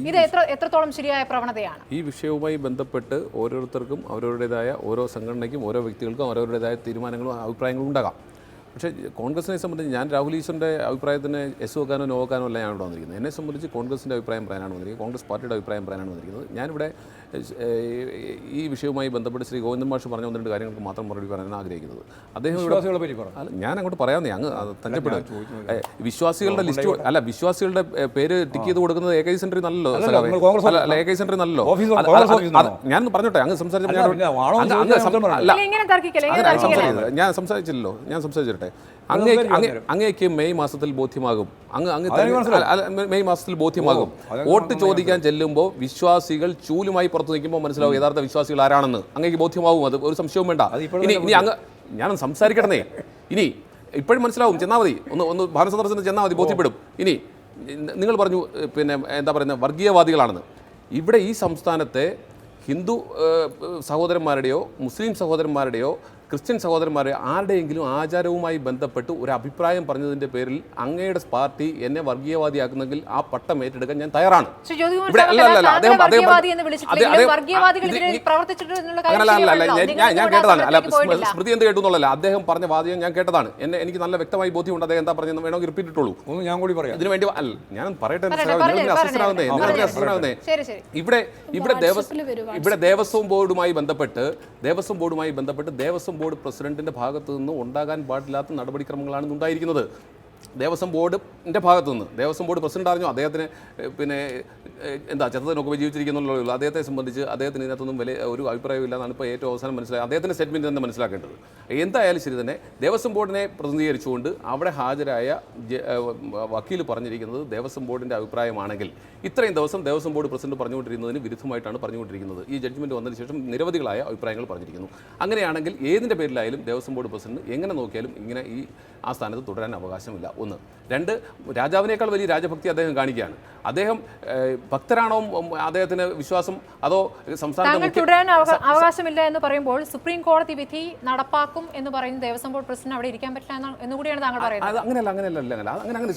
ഇത് എത്രത്തോളം ശരിയായ പ്രവണതയാണ്? ഈ വിഷയവുമായി ബന്ധപ്പെട്ട് ഓരോരുത്തർക്കും അവരവരുടേതായ, ഓരോ സംഘടനയ്ക്കും ഓരോ വ്യക്തികൾക്കും അവരവരുടേതായ തീരുമാനങ്ങളും അഭിപ്രായങ്ങളും ഉണ്ടാകാം. പക്ഷേ കോൺഗ്രസിനെ സംബന്ധിച്ച് ഞാൻ രാഹുൽ ഈശ്വറിൻ്റെ അഭിപ്രായത്തിന് എസ് വെക്കാനോ നോ വെക്കാനോ അല്ല ഞാൻ ഇവിടെ വന്നിരിക്കുന്നത്. എന്നെ സംബന്ധിച്ച് കോൺഗ്രസിൻ്റെ അഭിപ്രായം പറയാനാണ് വന്നിരിക്കുന്നത്, കോൺഗ്രസ് പാർട്ടിയുടെ അഭിപ്രായം പറയാനാണ് വന്നിരിക്കുന്നത്. ഞാനിവിടെ ഈ വിഷയവുമായി ബന്ധപ്പെട്ട് ശ്രീ ഗോവിന്ദൻ മാഷ് പറഞ്ഞ 1-2 കാര്യങ്ങൾക്ക് മാത്രം മറുപടി പറയാനാണ് ആഗ്രഹിക്കുന്നത്. അദ്ദേഹം ഞാൻ അങ്ങോട്ട് പറയാമെന്നേ, അങ്ങ് തഞ്ചപ്പെടും. വിശ്വാസികളുടെ ലിസ്റ്റ് അല്ല, വിശ്വാസികളുടെ പേര് ടിക്ക് ചെയ്ത് കൊടുക്കുന്നത് AK സെന്ററിൽ നല്ലല്ലോ, അല്ല AK സെന്ററിൽ നല്ലല്ലോ. ഞാൻ പറഞ്ഞോട്ടെ, അങ്ങ് സംസാരിച്ചപ്പോൾ ഞാൻ സംസാരിച്ചില്ലല്ലോ, ഞാൻ സംസാരിച്ചിട്ടെ. അങ്ങേക്ക് മെയ് മാസത്തിൽ ബോധ്യമാകും, മെയ് മാസത്തിൽ ബോധ്യമാകും. വോട്ട് ചോദിക്കാൻ ചെല്ലുമ്പോൾ വിശ്വാസികൾ ചൂലുമായി പുറത്തു നിൽക്കുമ്പോൾ മനസ്സിലാവും യഥാർത്ഥ വിശ്വാസികൾ ആരാണെന്ന്. അങ്ങേക്ക് ബോധ്യമാകും, അത് ഒരു സംശയവും വേണ്ട. ഇനി അങ്ങ് ഞാൻ സംസാരിക്കണേ, ഇനി ഇപ്പോഴും മനസ്സിലാവും, ചെന്നാൽ മതി, ഒന്ന് ഭാരത സന്ദർശനത്തിന് ചെന്നാൽ മതി, ബോധ്യപ്പെടും. ഇനി നിങ്ങൾ പറഞ്ഞു പിന്നെ എന്താ പറയുന്നത്, വർഗീയവാദികളാണെന്ന്. ഇവിടെ ഈ സംസ്ഥാനത്തെ ഹിന്ദു സഹോദരന്മാരുടെയോ മുസ്ലിം സഹോദരന്മാരുടെയോ ക്രിസ്ത്യൻ സഹോദരന്മാരെ ആരുടെയെങ്കിലും ആചാരവുമായി ബന്ധപ്പെട്ട് ഒരു അഭിപ്രായം പറഞ്ഞതിന്റെ പേരിൽ അങ്ങയുടെ പാർട്ടി എന്നെ വർഗീയവാദിയാക്കുന്നെങ്കിൽ ആ പട്ടം ഏറ്റെടുക്കാൻ ഞാൻ തയ്യാറാണ്. ഞാൻ കേട്ടതാണ്, അല്ല സ്മൃതി എന്ത് കേട്ടു എന്നുള്ളതല്ല, അദ്ദേഹം പറഞ്ഞ വാദിയം ഞാൻ കേട്ടതാണ്. എനിക്ക് നല്ല വ്യക്തമായി ബോധ്യമുണ്ട് അദ്ദേഹം എന്താ പറഞ്ഞത്. വേണമെങ്കിൽ റിപ്പീറ്റ് ഇട്ടുള്ളൂ, ഞാൻ കൂടി പറയാം. ഇതിനു വേണ്ടി അല്ല, ഞാൻ പറയട്ടെ. ഇവിടെ ദേവസ്വം ബോർഡുമായി ബന്ധപ്പെട്ട് ദേവസ്വം ബോർഡ് പ്രസിഡന്റിന്റെ ഭാഗത്തു നിന്ന് ഉണ്ടാകാൻ പാടില്ലാത്ത നടപടിക്രമങ്ങളാണ് ഉണ്ടായിരിക്കുന്നത്. ദേവസ്വം ബോർഡിൻ്റെ ഭാഗത്തു നിന്ന് ദേവസ്വം ബോർഡ് പ്രസിഡന്റ് അറിഞ്ഞു അദ്ദേഹത്തിന് പിന്നെ എന്താ ചെറുതനൊക്കെ ജീവിച്ചിരിക്കുന്നുള്ളൂ. അദ്ദേഹത്തെ സംബന്ധിച്ച് അദ്ദേഹത്തിന് ഇതിനകത്തൊന്നും വലിയ ഒരു അഭിപ്രായവും ഇല്ലാന്നാണ് ഇപ്പോൾ ഏറ്റവും അവസാനം മനസ്സിലായത്. അദ്ദേഹത്തിൻ്റെ സ്റ്റേറ്റ്മെൻറ്റ് തന്നെ മനസ്സിലാക്കേണ്ടത്. എന്തായാലും ശരി തന്നെ ദേവസ്വം ബോർഡിനെ പ്രതിനിധീകരിച്ചുകൊണ്ട് അവിടെ ഹാജരായ വക്കീൽ പറഞ്ഞിരിക്കുന്നത് ദേവസ്വം ബോർഡിൻ്റെ അഭിപ്രായമാണെങ്കിൽ ഇത്രയും ദിവസം ദേവസ്വം ബോർഡ് പ്രസിഡന്റ് പറഞ്ഞുകൊണ്ടിരുന്നതിന് വിരുദ്ധമായിട്ടാണ് പറഞ്ഞുകൊണ്ടിരിക്കുന്നത്. ഈ ജഡ്ജ്മെൻറ്റ് വന്നതിന് ശേഷം നിരവധികളായ അഭിപ്രായങ്ങൾ പറഞ്ഞിരിക്കുന്നു. അങ്ങനെയാണെങ്കിൽ ഏതിൻ്റെ പേരിലായാലും ദേവസ്വം ബോർഡ് പ്രസിഡന്റ് എങ്ങനെ നോക്കിയാലും ഇങ്ങനെ ആ സ്ഥാനത്ത് തുടരാൻ അവകാശമില്ല. ഒന്ന്. രണ്ട്, രാജാവിനേക്കാൾ വലിയ രാജഭക്തി അദ്ദേഹം കാണിക്കുകയാണ്. അദ്ദേഹം ഭക്തരാണോ അദ്ദേഹത്തിന് വിശ്വാസം, അതോ താങ്കൾ തുടരാൻ അവകാശമില്ല എന്ന് പറയുമ്പോൾ സുപ്രീം കോടതി വിധി നടപ്പാക്കും എന്ന് പറയുന്ന ദേവസ്വം ബോർഡ് പ്രസിഡന്റ് അവിടെ ഇരിക്കാൻ പറ്റില്ല എന്നുകൂടിയാണ് താങ്കൾ പറയുന്നത്. അങ്ങനെ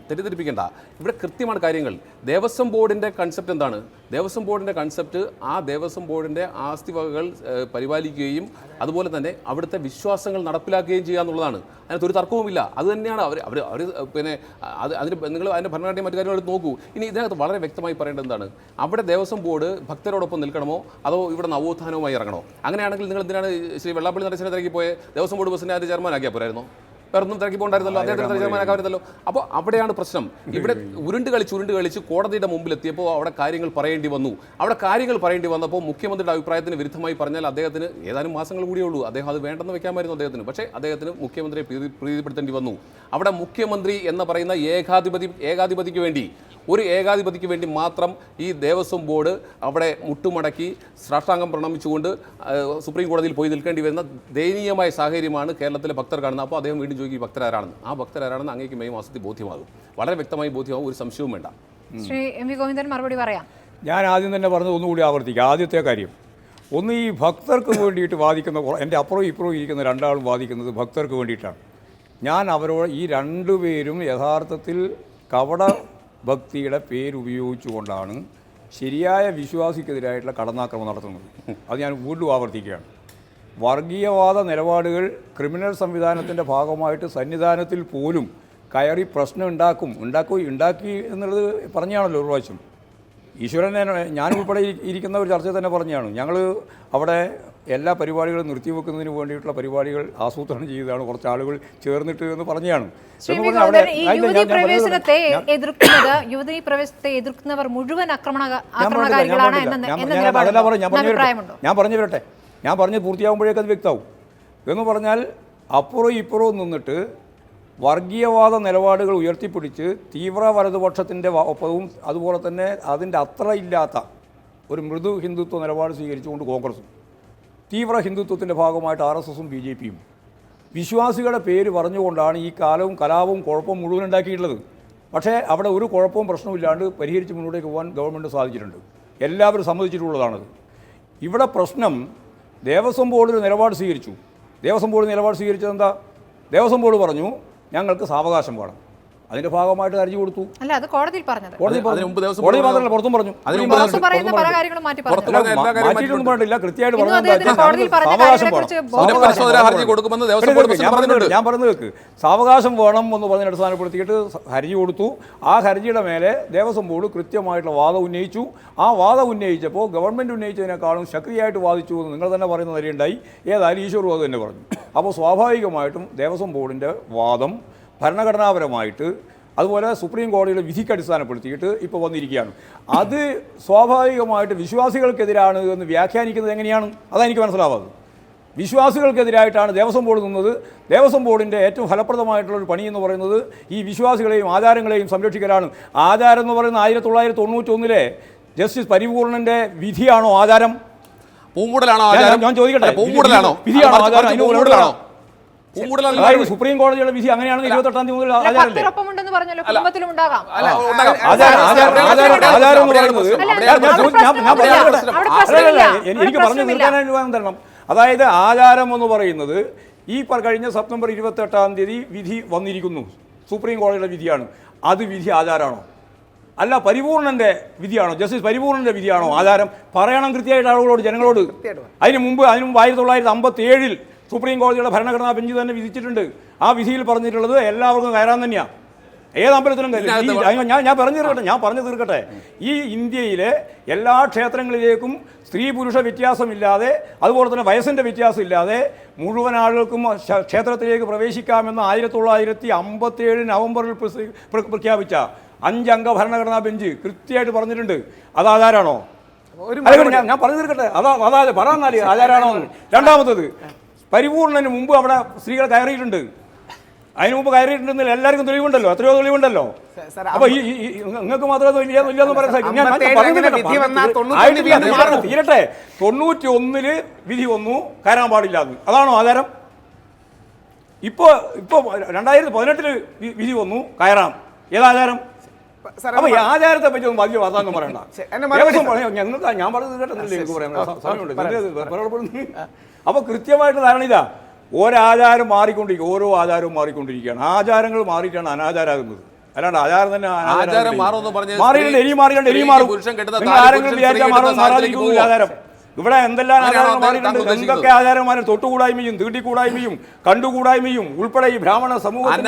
തെറ്റിദ്ധരിപ്പിക്കേണ്ട. ഇവിടെ കൃത്യമാണ് കാര്യങ്ങൾ. ദേവസ്വം ബോർഡിന്റെ കൺസെപ്റ്റ് എന്താണ്? ദേവസ്വം ബോർഡിന്റെ കൺസെപ്റ്റ് ആ ദേവസ്വം ബോർഡിന്റെ ആസ്തി വകകൾ പരിപാലിക്കുകയും അതുപോലെ തന്നെ അവിടുത്തെ വിശ്വാസങ്ങൾ നടപ്പിലാക്കുകയും ചെയ്യുക എന്നുള്ളതാണ്. അതിനകത്ത് ഒരു തർക്കവുമില്ല. അത് തന്നെയാണ് അവർ പിന്നെ അതിന് നിങ്ങൾ അതിൻ്റെ ഭരണഘടനയും മറ്റു കാര്യങ്ങൾ നോക്കൂ. ഇനി ഇതിനകത്ത് വളരെ വ്യക്തമായി പറയേണ്ടത് എന്താണ്? അവിടെ ദേവസ്വം ബോർഡ് ഭക്തരോടൊപ്പം നിൽക്കണമോ അതോ ഇവിടെ നവോത്ഥാനവുമായി ഇറങ്ങണോ? അങ്ങനെയാണെങ്കിൽ നിങ്ങൾ എന്തിനാണ് ശ്രീ വെള്ളാപ്പള്ളി നടേശനെ തിരക്കി പോയ ദേവസ്വം ബോർഡ് ബസ്സിനെ അത് ചെയർമാനാക്കിയാൽ പോരായിരുന്നോ? വേറൊന്നും തിരക്കി പോകണ്ടായിരുന്നല്ലോ, അദ്ദേഹത്തിന് ചെയർമാനാക്കാമായിരുന്നല്ലോ. അപ്പോൾ അവിടെയാണ് പ്രശ്നം. ഇവിടെ ഉരുണ്ട് കളിച്ച് കോടതിയുടെ മുമ്പിലെത്തിയപ്പോൾ അവിടെ കാര്യങ്ങൾ പറയേണ്ടി വന്നു. അവിടെ കാര്യങ്ങൾ പറയേണ്ടി വന്നപ്പോൾ മുഖ്യമന്ത്രിയുടെ അഭിപ്രായത്തിന് വിരുദ്ധമായി പറഞ്ഞാൽ അദ്ദേഹത്തിന് ഏതാനും മാസങ്ങൾ കൂടിയേ ഉള്ളൂ, അദ്ദേഹം അത് വേണ്ടെന്ന് വെക്കാമായിരുന്നു അദ്ദേഹത്തിന്. പക്ഷേ അദ്ദേഹത്തിന് മുഖ്യമന്ത്രിയെ പ്രീതിപ്പെടുത്തേണ്ടി വന്നു. അവിടെ മുഖ്യമന്ത്രി എന്ന് പറയുന്ന ഏകാധിപതിക്ക് വേണ്ടി മാത്രം ഈ ദേവസ്വം ബോർഡ് അവിടെ മുട്ടുമടക്കി സാഷ്ടാംഗം പ്രണമിച്ചുകൊണ്ട് സുപ്രീം കോടതിയിൽ പോയി നിൽക്കേണ്ടി വരുന്ന ദയനീയമായ സാഹചര്യമാണ് കേരളത്തിലെ ഭക്തർ കാണുന്നത്. അപ്പോൾ അദ്ദേഹം വീണ്ടും ചോദിക്കും ഭക്തരാരാണെന്ന്. ആ ഭക്തരാരാണെന്ന് അങ്ങേക്ക് മെയ് മാസത്തിൽ ബോധ്യമാകും, വളരെ വ്യക്തമായി ബോധ്യമാകും, ഒരു സംശയവും വേണ്ട. ശ്രീ എം വി ഗോവിന്ദൻ മറുപടി പറയാം. ഞാൻ ആദ്യം തന്നെ പറഞ്ഞത് ഒന്നുകൂടി ആവർത്തിക്കാം. ആദ്യത്തെ കാര്യം, ഒന്ന് ഈ ഭക്തർക്ക് വേണ്ടിയിട്ട് വാദിക്കുന്ന, എൻ്റെ അപ്പുറവും ഇപ്പുറവും ഇരിക്കുന്ന രണ്ടാളും വാദിക്കുന്നത് ഭക്തർക്ക് വേണ്ടിയിട്ടാണ്. ഞാൻ അവരോട് ഈ രണ്ടുപേരും യഥാർത്ഥത്തിൽ കപട ഭക്തിയുടെ പേരുപയോഗിച്ചുകൊണ്ടാണ് ശരിയായ വിശ്വാസിക്കെതിരായിട്ടുള്ള കടന്നാക്രമണം നടത്തുന്നത്. അത് ഞാൻ വീണ്ടും ആവർത്തിക്കുകയാണ്. വർഗീയവാദ നിലപാടുകൾ ക്രിമിനൽ സംവിധാനത്തിൻ്റെ ഭാഗമായിട്ട് സന്നിധാനത്തിൽ പോലും കയറി പ്രശ്നം ഉണ്ടാക്കി എന്നുള്ളത് പറഞ്ഞാണല്ലോ ഒരു പ്രാവശ്യം. ഈശ്വരനെ ഞാൻ ഉൾപ്പെടെ ഇരിക്കുന്ന ഒരു ചർച്ച തന്നെ പറഞ്ഞാണ്. ഞങ്ങൾ അവിടെ എല്ലാ പരിപാടികളും നിർത്തിവെക്കുന്നതിന് വേണ്ടിയിട്ടുള്ള പരിപാടികൾ ആസൂത്രണം ചെയ്തതാണ്, കുറച്ച് ആളുകൾ ചേർന്നിട്ട് എന്ന് പറഞ്ഞാണ്. യുവതീ പ്രവേശത്തെ എതിർക്കുന്നവർ മുഴുവൻ ആക്രമണകാരികളാണ് എന്ന നിലപാടുണ്ടോ? ഞാൻ പറഞ്ഞ് പൂർത്തിയാകുമ്പോഴേക്കും അത് വ്യക്തമാവും. എന്ന് പറഞ്ഞാൽ അപ്പുറവും ഇപ്പുറവും നിന്നിട്ട് വർഗീയവാദ നിലപാടുകൾ ഉയർത്തിപ്പിടിച്ച് തീവ്ര വലതുപക്ഷത്തിൻ്റെ ഒപ്പവും അതുപോലെ തന്നെ അതിൻ്റെ അത്ര ഇല്ലാത്ത ഒരു മൃദു ഹിന്ദുത്വ നിലപാട് സ്വീകരിച്ചുകൊണ്ട് കോൺഗ്രസും, തീവ്ര ഹിന്ദുത്വത്തിൻ്റെ ഭാഗമായിട്ട് RSSും BJPയും വിശ്വാസികളുടെ പേര് പറഞ്ഞുകൊണ്ടാണ് ഈ കാലവും കലാപവും കുഴപ്പം മുഴുവൻ ഉണ്ടാക്കിയിട്ടുള്ളത്. പക്ഷേ അവിടെ ഒരു കുഴപ്പവും പ്രശ്നമില്ലാണ്ട് പരിഹരിച്ച് മുന്നോട്ടേക്ക് പോകാൻ ഗവൺമെൻറ് സാധിച്ചിട്ടുണ്ട്. എല്ലാവരും സമ്മതിച്ചിട്ടുള്ളതാണത്. ഇവിടെ പ്രശ്നം ദേവസ്വം ബോർഡ് നിലപാട് സ്വീകരിച്ചു. ദേവസ്വം ബോർഡ് നിലപാട് സ്വീകരിച്ചത് എന്താ? ദേവസ്വം ബോർഡ് പറഞ്ഞു ഞങ്ങൾക്ക് സാവകാശം വേണം. അതിന്റെ ഭാഗമായിട്ട് ഹർജി കൊടുത്തു. അല്ല, അത് കോടതിയിൽ പറഞ്ഞത്. കോടതി മാത്രമല്ല പുറത്തും പറഞ്ഞു. മാറ്റിയിട്ടൊന്നും പറഞ്ഞില്ല, കൃത്യമായിട്ട് പറഞ്ഞു. ഞാൻ പറഞ്ഞു കേൾക്ക്, സാവകാശം വേണം എന്ന് പറഞ്ഞ അടിസ്ഥാനപ്പെടുത്തിയിട്ട് ഹർജി കൊടുത്തു. ആ ഹർജിയുടെ മേലെ ദേവസ്വം ബോർഡ് കൃത്യമായിട്ടുള്ള വാദം ഉന്നയിച്ചു. ആ വാദം ഉന്നയിച്ചപ്പോൾ ഗവൺമെൻറ് ഉന്നയിച്ചതിനേക്കാളും ശക്തിയായിട്ട് വാദിച്ചു എന്ന് നിങ്ങൾ തന്നെ പറയുന്ന നിലയുണ്ടായി. ഏതായാലും ഈശ്വർ അത് തന്നെ പറഞ്ഞു. അപ്പോൾ സ്വാഭാവികമായിട്ടും ദേവസ്വം ബോർഡിൻ്റെ വാദം ഭരണഘടനാപരമായിട്ട് അതുപോലെ സുപ്രീം കോടതിയുടെ വിധിക്ക് അടിസ്ഥാനപ്പെടുത്തിയിട്ട് ഇപ്പോൾ വന്നിരിക്കുകയാണ്. അത് സ്വാഭാവികമായിട്ട് വിശ്വാസികൾക്കെതിരാണ് എന്ന് വ്യാഖ്യാനിക്കുന്നത് എങ്ങനെയാണ്? അതെനിക്ക് മനസ്സിലാവാതെ. വിശ്വാസികൾക്കെതിരായിട്ടാണ് ദേവസ്വം ബോർഡ് നിന്നത്. ദേവസ്വം ബോർഡിൻ്റെ ഏറ്റവും ഫലപ്രദമായിട്ടുള്ളൊരു പണി എന്ന് പറയുന്നത് ഈ വിശ്വാസികളെയും ആചാരങ്ങളെയും സംരക്ഷിക്കലാണ്. ആചാരം എന്ന് പറയുന്നത് 1991 ജസ്റ്റിസ് പരിപൂർണൻ്റെ വിധിയാണോ ആചാരം? ഞാൻ ചോദിക്കട്ടെ, വിധിയാണോ ആചാരം? സുപ്രീം കോടതിയുടെ വിധി അങ്ങനെയാണെങ്കിൽ 28-ാം തീയതി മുതൽ എനിക്ക് പറഞ്ഞു തീർക്കാനായിട്ട് തരണം. അതായത് ആചാരം എന്ന് പറയുന്നത് ഈ കഴിഞ്ഞ സെപ്റ്റംബർ 28-ാം തീയതി വിധി വന്നിരിക്കുന്നു, സുപ്രീം കോടതിയുടെ വിധിയാണ്. അത് വിധി ആചാരമാണോ? അല്ല, പരിപൂർണന്റെ വിധിയാണോ? ജസ്റ്റിസ് പരിപൂർണന്റെ വിധിയാണോ ആചാരം? പറയണം കൃത്യമായിട്ട് ആളുകളോട്, ജനങ്ങളോട്. അതിനു മുമ്പ് 1957 സുപ്രീം കോടതിയുടെ ഭരണഘടനാ ബെഞ്ച് തന്നെ വിധിച്ചിട്ടുണ്ട്. ആ വിധിയിൽ പറഞ്ഞിട്ടുള്ളത് എല്ലാവർക്കും കയറാൻ തന്നെയാണ്, ഏത് അമ്പലത്തിലും കയറി. ഞാൻ പറഞ്ഞു തീർക്കട്ടെ. ഈ ഇന്ത്യയിലെ എല്ലാ ക്ഷേത്രങ്ങളിലേക്കും സ്ത്രീ പുരുഷ വ്യത്യാസമില്ലാതെ അതുപോലെ തന്നെ വയസ്സിൻ്റെ വ്യത്യാസമില്ലാതെ മുഴുവൻ ആളുകൾക്കും ക്ഷേത്രത്തിലേക്ക് പ്രവേശിക്കാമെന്ന് 1957 നവംബറിൽ പ്രഖ്യാപിച്ച 5 അംഗ ഭരണഘടനാ ബെഞ്ച് കൃത്യമായിട്ട് പറഞ്ഞിട്ടുണ്ട്. അത് ആചാരാണോ? ഞാൻ പറഞ്ഞു തീർക്കട്ടെ. അതാ പറഞ്ഞാൽ ആചാരാണോ? രണ്ടാമത്തത്, പരിപൂർണന് മുമ്പ് അവിടെ സ്ത്രീകൾ കയറിയിട്ടുണ്ട്. അതിന് മുമ്പ് കയറിയിട്ടുണ്ടെങ്കിൽ എല്ലാവർക്കും തെളിവുണ്ടല്ലോ, എത്രയോ തെളിവുണ്ടല്ലോ. അപ്പൊ ഈ നിങ്ങൾക്ക് മാത്രമേ ഇല്ലെന്ന് പറയാൻ തീരട്ടെ. 91 വിധി വന്നു, കയറാൻ പാടില്ല. അതാണോ ആചാരം? ഇപ്പോൾ 2018 വിധി വന്നു കയറാം. ഏതാചാരം? അപ്പൊ ഈ ആചാരത്തെ പറ്റി ഒന്നും വലിയ വാർത്താന്ന് പറയണ്ട. ഞങ്ങൾക്ക് ഞാൻ പറഞ്ഞത് കേട്ടെന്നില്ല, എനിക്ക് പറയാൻ സമയമുണ്ട്. അപ്പൊ കൃത്യമായിട്ട് ധാരണ ഇതാ, ഒരാചാരം മാറിക്കൊണ്ടിരിക്കും, ഓരോ ആചാരവും മാറിക്കൊണ്ടിരിക്കുകയാണ്. ആചാരങ്ങൾ മാറിയിട്ടാണ് അനാചാരാകുന്നത്. അല്ലാണ്ട് ആചാരം തന്നെ മാറിയിട്ടുണ്ട്. ഇനി മാറിയിട്ടുണ്ട്, ഇനി മാറും. നിങ്ങൾ ആരെങ്കിലും വിചാരിച്ചാൽ മാറാതിരിക്കുന്നില്ല ആചാരം. ഇവിടെ എന്തെല്ലാം ആചാരങ്ങൾ മാറിയിട്ടുണ്ട്. എന്തൊക്കെ ആചാരമാരും തൊട്ടുകൂടായ്മയും തീണ്ടിക്കൂടായ്മയും കണ്ടുകൂടായ്മയും ഉൾപ്പെടെ ഈ ബ്രാഹ്മണ സമൂഹത്തിൽ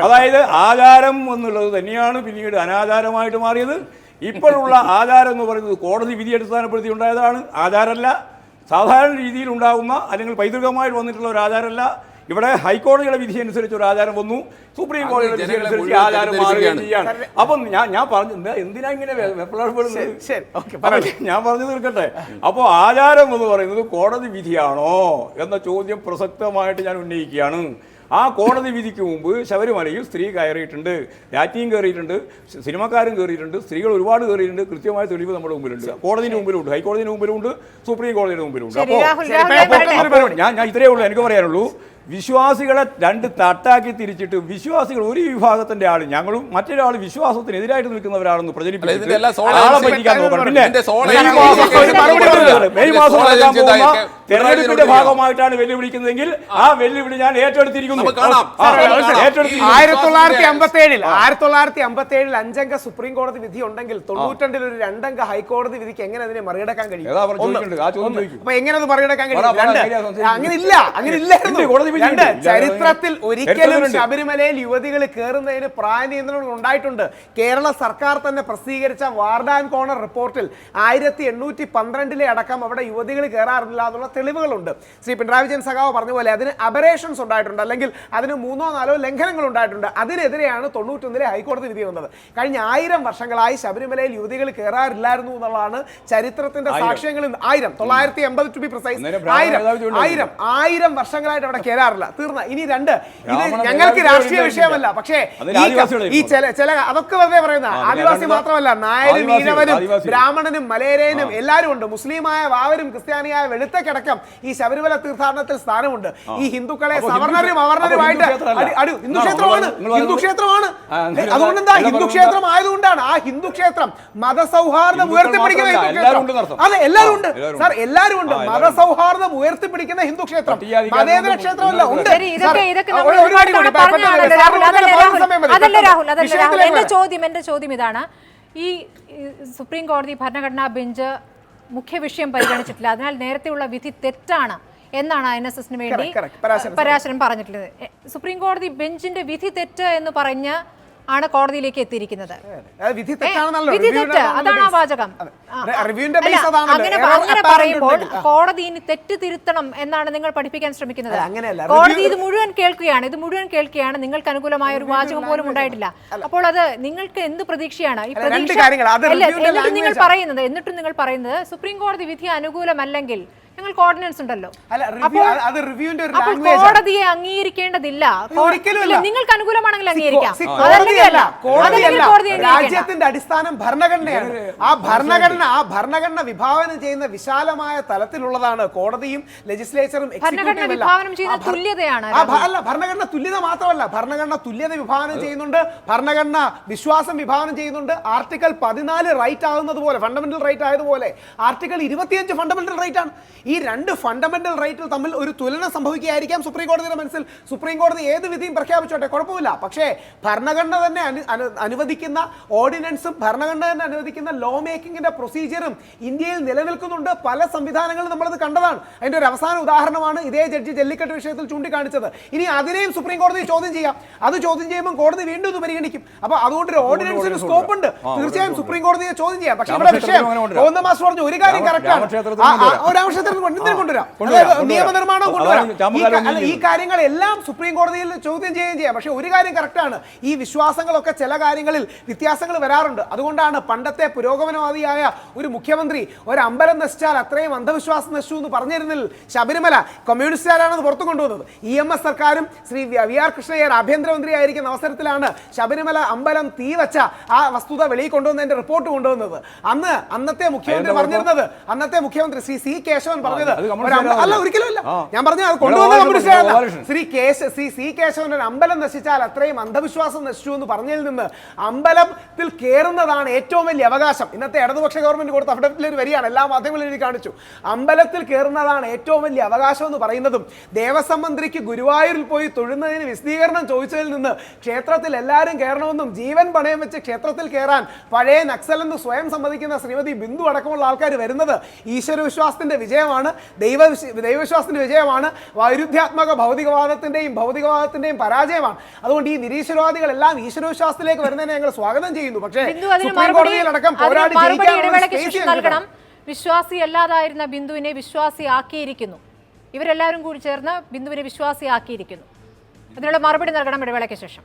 അതായത് ആചാരം എന്നുള്ളത് തന്നെയാണ് പിന്നീട് അനാചാരമായിട്ട് മാറിയത്. ഇപ്പോഴുള്ള ആചാരം എന്ന് പറയുന്നത് കോടതി വിധി അടിസ്ഥാനപ്പെടുത്തി ഉണ്ടായതാണ്. ആചാരമല്ല, സാധാരണ രീതിയിൽ ഉണ്ടാകുന്ന അല്ലെങ്കിൽ പൈതൃകമായിട്ട് വന്നിട്ടുള്ള ഒരു ആചാരമല്ല. ഇവിടെ ഹൈക്കോടതിയുടെ വിധി അനുസരിച്ച് ഒരു ആചാരം വന്നു, സുപ്രീം കോടതിയുടെ വിധി അനുസരിച്ച് ആചാരം മാറുകയും ചെയ്യാണ്. അപ്പം ഞാൻ പറഞ്ഞു എന്തിനാ ഇങ്ങനെ ഞാൻ പറഞ്ഞു തീർക്കട്ടെ. അപ്പോൾ ആചാരം എന്ന് പറയുന്നത് കോടതി വിധിയാണോ എന്ന ചോദ്യം പ്രസക്തമായിട്ട് ഞാൻ ഉന്നയിക്കുകയാണ്. ആ കോടതി വിധിക്ക് മുമ്പ് ശബരിമലയിൽ സ്ത്രീ കയറിയിട്ടുണ്ട്, രാജ്ഞിയും കയറിയിട്ടുണ്ട്, സിനിമക്കാരും കയറിയിട്ടുണ്ട്, സ്ത്രീകൾ ഒരുപാട് കയറിയിട്ടുണ്ട്. കൃത്യമായ തെളിവ് നമ്മുടെ മുമ്പിലുണ്ട്, കോടതിയുടെ മുമ്പിലുണ്ട്, ഹൈക്കോടതിയുടെ മുമ്പിലുണ്ട്, സുപ്രീം കോടതിയുടെ മുമ്പിലുണ്ട്. അപ്പോൾ ഞാൻ ഇത്രയേ ഉള്ളൂ എനിക്ക് പറയാനുള്ളൂ. വിശ്വാസികളെ രണ്ട് തട്ടാക്കി തിരിച്ചിട്ട് വിശ്വാസികൾ ഒരു വിഭാഗത്തിന്റെ ആൾ ഞങ്ങളും മറ്റൊരാൾ വിശ്വാസത്തിനെതിരായിട്ട് നിൽക്കുന്നവരാണെന്ന് പ്രചരിപ്പിച്ചിട്ട് ആളെ പറ്റിക്കാൻ നോക്കണം. പിന്നെ മെയ് മാസം നടക്കാൻ പോകുന്ന തെരഞ്ഞെടുപ്പിന്റെ ഭാഗമായിട്ടാണ് വെല്ലുവിളിക്കുന്നതെങ്കിൽ ആ വെല്ലുവിളി ഞാൻ ഏറ്റെടുത്തിരിക്കുന്നു. 1957 5-അംഗ സുപ്രീം കോടതി വിധി ഉണ്ടെങ്കിൽ 92 ഒരു 2-അംഗ ഹൈക്കോടതി വിധിക്ക് എങ്ങനെ അതിനെ മറികടക്കാൻ കഴിയും? അപ്പൊ എങ്ങനെ അത് മറികടക്കാൻ കഴിയും? അങ്ങനെ ഇല്ലായിരുന്നു. ചരിത്രത്തിൽ ഒരിക്കലും ശബരിമലയിൽ യുവതികൾ കയറുന്നതിന് പ്രായ നിയന്ത്രണം ഉണ്ടായിട്ടുണ്ട്. കേരള സർക്കാർ തന്നെ പ്രസിദ്ധീകരിച്ച വാർഡ് ആൻഡ് കോർണർ റിപ്പോർട്ടിൽ 1812 അടക്കം അവിടെ യുവതികൾ കയറാറില്ല എന്നുള്ള തെളിവുകളുണ്ട്. ശ്രീ പിണറായി വിജയൻ സഖാവ് പറഞ്ഞ പോലെ അതിന് അബറേഷൻസ് ഉണ്ടായിട്ടുണ്ട്, അല്ലെങ്കിൽ അതിന് 3-4 ലംഘനങ്ങൾ ഉണ്ടായിട്ടുണ്ട്. അതിനെതിരെയാണ് 91 ഹൈക്കോടതി വിധി വന്നത്. കഴിഞ്ഞ 1000 വർഷങ്ങളായി ശബരിമലയിൽ യുവതികൾ കയറാറില്ലായിരുന്നു എന്നുള്ളതാണ് ചരിത്രത്തിന്റെ സാക്ഷ്യങ്ങൾ. 1980 ടു ബി പ്രിസൈസ് 1000 വർഷങ്ങളായിട്ട് അവിടെ കയറാറില്ല. തീർന്ന. ഇനി 2, ഇത് ഞങ്ങൾക്ക് രാഷ്ട്രീയ വിഷയമല്ല, പക്ഷേ ഈ ചില അതൊക്കെ വെറുതെ പറയുന്ന ആദിവാസി മാത്രമല്ല, നായരും ഈഴവനും ബ്രാഹ്മണനും മലയരേനും എല്ലാവരും ഉണ്ട്. മുസ്ലിമായ വാവരും ക്രിസ്ത്യാനിയായ വെളുത്തക്കടക്കം ഈ ശബരിമല തീർത്ഥാടനത്തിൽ സ്ഥാനമുണ്ട്. ഈ ഹിന്ദുക്കളെ സവർണരും അവർണരുമായിട്ട് ഹിന്ദു ക്ഷേത്രമാണ്. അതുകൊണ്ട് എന്താ, ഹിന്ദു ക്ഷേത്രം ആയതുകൊണ്ടാണ് ആ ഹിന്ദു ക്ഷേത്രം മതസൗഹാർദ്ദം ഉയർത്തിപ്പിടിക്കുന്ന ഹിന്ദു ക്ഷേത്രം. അതെ, എല്ലാവരും ഉണ്ട് സാർ, എല്ലാവരും ഉണ്ട്. മതസൗഹാർദ്ദം ഉയർത്തിപ്പിടിക്കുന്ന ഹിന്ദു ക്ഷേത്രം, മതേതര ക്ഷേത്രമല്ല. എന്റെ ചോദ്യം ഇതാണ്. ഈ സുപ്രീം കോടതി ഭരണഘടനാ ബെഞ്ച് മുഖ്യ വിഷയം പരിഗണിച്ചിട്ടില്ല, അതിനാൽ നേരത്തെയുള്ള വിധി തെറ്റാണ് എന്നാണ് NSSന് വേണ്ടി പരാശരൻ പറഞ്ഞിട്ടുള്ളത്. സുപ്രീം കോടതി ബെഞ്ചിന്റെ വിധി തെറ്റ് എന്ന് പറഞ്ഞ് ആണ് കോടതിയിലേക്ക് എത്തിയിരിക്കുന്നത്. വിധി തെറ്റ്, അതാണ് ആ വാചകം. അങ്ങനെ പറയുമ്പോൾ കോടതി ഇനി തെറ്റ് തിരുത്തണം എന്നാണ് നിങ്ങൾ പഠിപ്പിക്കാൻ ശ്രമിക്കുന്നത്. കോടതി ഇത് മുഴുവൻ കേൾക്കുകയാണ്, നിങ്ങൾക്ക് അനുകൂലമായ ഒരു വാചകം പോലും ഉണ്ടായിട്ടില്ല. അപ്പോൾ അത് നിങ്ങൾക്ക് എന്ത് പ്രതീക്ഷയാണ്? ഈ പ്രതീക്ഷ എന്നിട്ടും നിങ്ങൾ പറയുന്നത് സുപ്രീം കോടതി വിധി അനുകൂലമല്ലെങ്കിൽ ഞങ്ങൾക്ക് ഓർഡിനൻസ് ഉണ്ടല്ലോ, കോടതിയെ അംഗീകരിക്കേണ്ടതില്ല. നിങ്ങൾക്ക് അനുകൂലമാണെങ്കിൽ അംഗീകരിക്കാം. രാജ്യത്തിന്റെ അടിസ്ഥാനം ഭരണഘടനയാണ്. ആ ഭരണഘടന വിഭാവനം ചെയ്യുന്ന വിശാലമായ തലത്തിലുള്ളതാണ് കോടതിയും ലെജിസ്ലേച്ചറും എക്സിക്യൂട്ടീവും എല്ലാം. ഭരണഘടന തുല്യത മാത്രമല്ല, ഭരണഘടന തുല്യത വിഭാവനം ചെയ്യുന്നുണ്ട്, ഭരണഘടന വിശ്വാസം വിഭാവനം ചെയ്യുന്നുണ്ട്. ആർട്ടിക്കിൾ 14 റൈറ്റ് ആകുന്നത് പോലെ, ഫണ്ടമെന്റൽ റൈറ്റ് ആയതുപോലെ ആർട്ടിക്കിൾ 25 ഫണ്ടമെന്റൽ റൈറ്റ് ആണ്. ഈ 2 ഫണ്ടമെന്റൽ റൈറ്റിൽ തമ്മിൽ ഒരു തുലനം സംഭവിക്കുകയായിരിക്കാം സുപ്രീം കോടതിയുടെ മനസ്സിൽ. സുപ്രീം കോടതി ഏത് വിധിയും പ്രഖ്യാപിച്ചോട്ടെ, കുഴപ്പമില്ല. പക്ഷേ ഭരണഘടന തന്നെ അനുവദിക്കുന്ന ഓർഡിനൻസും ഭരണഘടന തന്നെ അനുവദിക്കുന്ന ലോ മേക്കിങ്ങിന്റെ പ്രൊസീജിയറും ഇന്ത്യയിൽ നിലനിൽക്കുന്നുണ്ട്. പല സംവിധാനങ്ങളും നമ്മളത് കണ്ടതാണ്. അതിന്റെ ഒരു അവസാന ഉദാഹരണമാണ് ഇതേ ജഡ്ജി ജല്ലിക്കെട്ട് വിഷയത്തിൽ ചൂണ്ടിക്കാണിച്ചത്. ഇനി അതിനെയും സുപ്രീം കോടതി ചോദ്യം ചെയ്യാം. അത് ചോദ്യം ചെയ്യുമ്പോൾ കോടതി വീണ്ടും ഇത് പരിഗണിക്കും. അപ്പൊ അതുകൊണ്ട് ഒരു ഓർഡിനൻസിന് സ്കോപ്പ് ഉണ്ട്, തീർച്ചയായും സുപ്രീം കോടതിയെ ചോദ്യം ചെയ്യാം. പക്ഷേ ഇവിടെ വിഷയം മാസ്റ്റർ പറഞ്ഞു ഒരു കാര്യം കറക്റ്റാണ്. രാമക്ഷേത്രത്തിൽ എന്തിനും കൊണ്ടുവരാം, കൊണ്ടുവരാം. അതായത് നിയമനിർമ്മാണം കൊണ്ടുവരാം. അതാണ് ചാമക്കാലം ഈ കാര്യങ്ങളെല്ലാം സുപ്രീം കോടതിയിൽ ചോദ്യം ചെയ്യുകയും ചെയ്യാം. പക്ഷേ ഒരു കാര്യം കറക്റ്റാണ്, ഈ വിശ്വാസങ്ങളൊക്കെ ചില കാര്യങ്ങളിൽ വ്യത്യാസങ്ങൾ വരാറുണ്ട്. അതുകൊണ്ടാണ് പണ്ടത്തെ പുരോഗമനവാദിയായ ഒരു മുഖ്യമന്ത്രി ഒരു അമ്പലം നശിച്ചാൽ അത്രയും അന്ധവിശ്വാസം നശിച്ചു എന്ന് പറഞ്ഞിരുന്നിൽ ശബരിമല കമ്മ്യൂണിസ്റ്റുകാരാണ് പുറത്തു കൊണ്ടുവന്നത്. EMS സർക്കാരും ശ്രീ VR കൃഷ്ണയ്യർ ആഭ്യന്തരമന്ത്രി ആയിരിക്കുന്ന അവസരത്തിലാണ് ശബരിമല അമ്പലം തീവച്ച ആ വസ്തുത വെളിയിൽ കൊണ്ടുവന്നതിന്റെ റിപ്പോർട്ട് കൊണ്ടുവന്നത്. അന്നത്തെ മുഖ്യമന്ത്രി പറഞ്ഞിരുന്നത്, അന്നത്തെ മുഖ്യമന്ത്രി ശ്രീ C കേശവൻ പറഞ്ഞത് അല്ല, ഒരിക്കലും അല്ല. ഞാൻ പറഞ്ഞ അത് കൊണ്ടുവന്ന കമ്മ്യൂണിസ്റ്റുകാരല്ല. ശ്രീ C കേശവൻ ഒരു അമ്പലം നശിച്ചാൽ അത്രയും അന്ധവിശ്വാസം നശിച്ചു എന്ന് പറഞ്ഞതിൽ നിന്ന് അമ്പലത്തിൽ കയറുന്നതാണ് ഏറ്റവും വലിയ അവകാശം. ഇന്നത്തെ ഇടതുപക്ഷ ഗവൺമെന്റ് കൊടുത്ത അഫിഡവിറ്റിൽ ഒരു വരിയാണ്, എല്ലാ മാധ്യമങ്ങളിലും എഴുതി കാണിച്ചു. അമ്പലത്തിൽ കയറുന്നതാണ് ഏറ്റവും വലിയ അവകാശം എന്ന് പറയുന്നതും ദേവസ്വം മന്ത്രിക്ക് ഗുരുവായൂരിൽ പോയി തൊഴുന്നതിന് വിശദീകരണം ചോദിച്ചതിൽ നിന്ന് ക്ഷേത്രത്തിൽ എല്ലാവരും കയറണമെന്നും ജീവൻ പണയം വെച്ച് ക്ഷേത്രത്തിൽ കയറാൻ പഴയ നക്സൽ എന്ന് സ്വയം സമ്മതിക്കുന്ന ശ്രീമതി ബിന്ദു അടക്കമുള്ള ആൾക്കാർ വരുന്നത് ഈശ്വരവിശ്വാസത്തിന്റെ വിജയമാണ്, ദൈവവിശ്വാസത്തിന്റെ വിജയമാണ്, വൈരുദ്ധ്യാത്മക ഭൗതികവാദത്തിന്റെയും പരാജയമാണ്. അതുകൊണ്ട് ഈ നിരീശ്വരവാദികളെല്ലാം ഈശ്വരവിശ്വാസത്തിലേക്ക് വരുന്നതിനെ ഞങ്ങൾ സ്വാഗതം ചെയ്യുന്നു. പക്ഷേ സുപ്രീം കോടതിയിലടക്കം പോരാടി ജയിക്കാൻ വിശ്വാസിയല്ലാതായിരുന്ന ബിന്ദുവിനെ വിശ്വാസിയാക്കിയിരിക്കുന്നു. ഇവരെല്ലാവരും കൂടി ചേർന്ന് ബിന്ദുവിനെ വിശ്വാസിയാക്കിയിരിക്കുന്നു. അതിനുള്ള മറുപടി നൽകണം ഇടവേളയ്ക്ക് ശേഷം.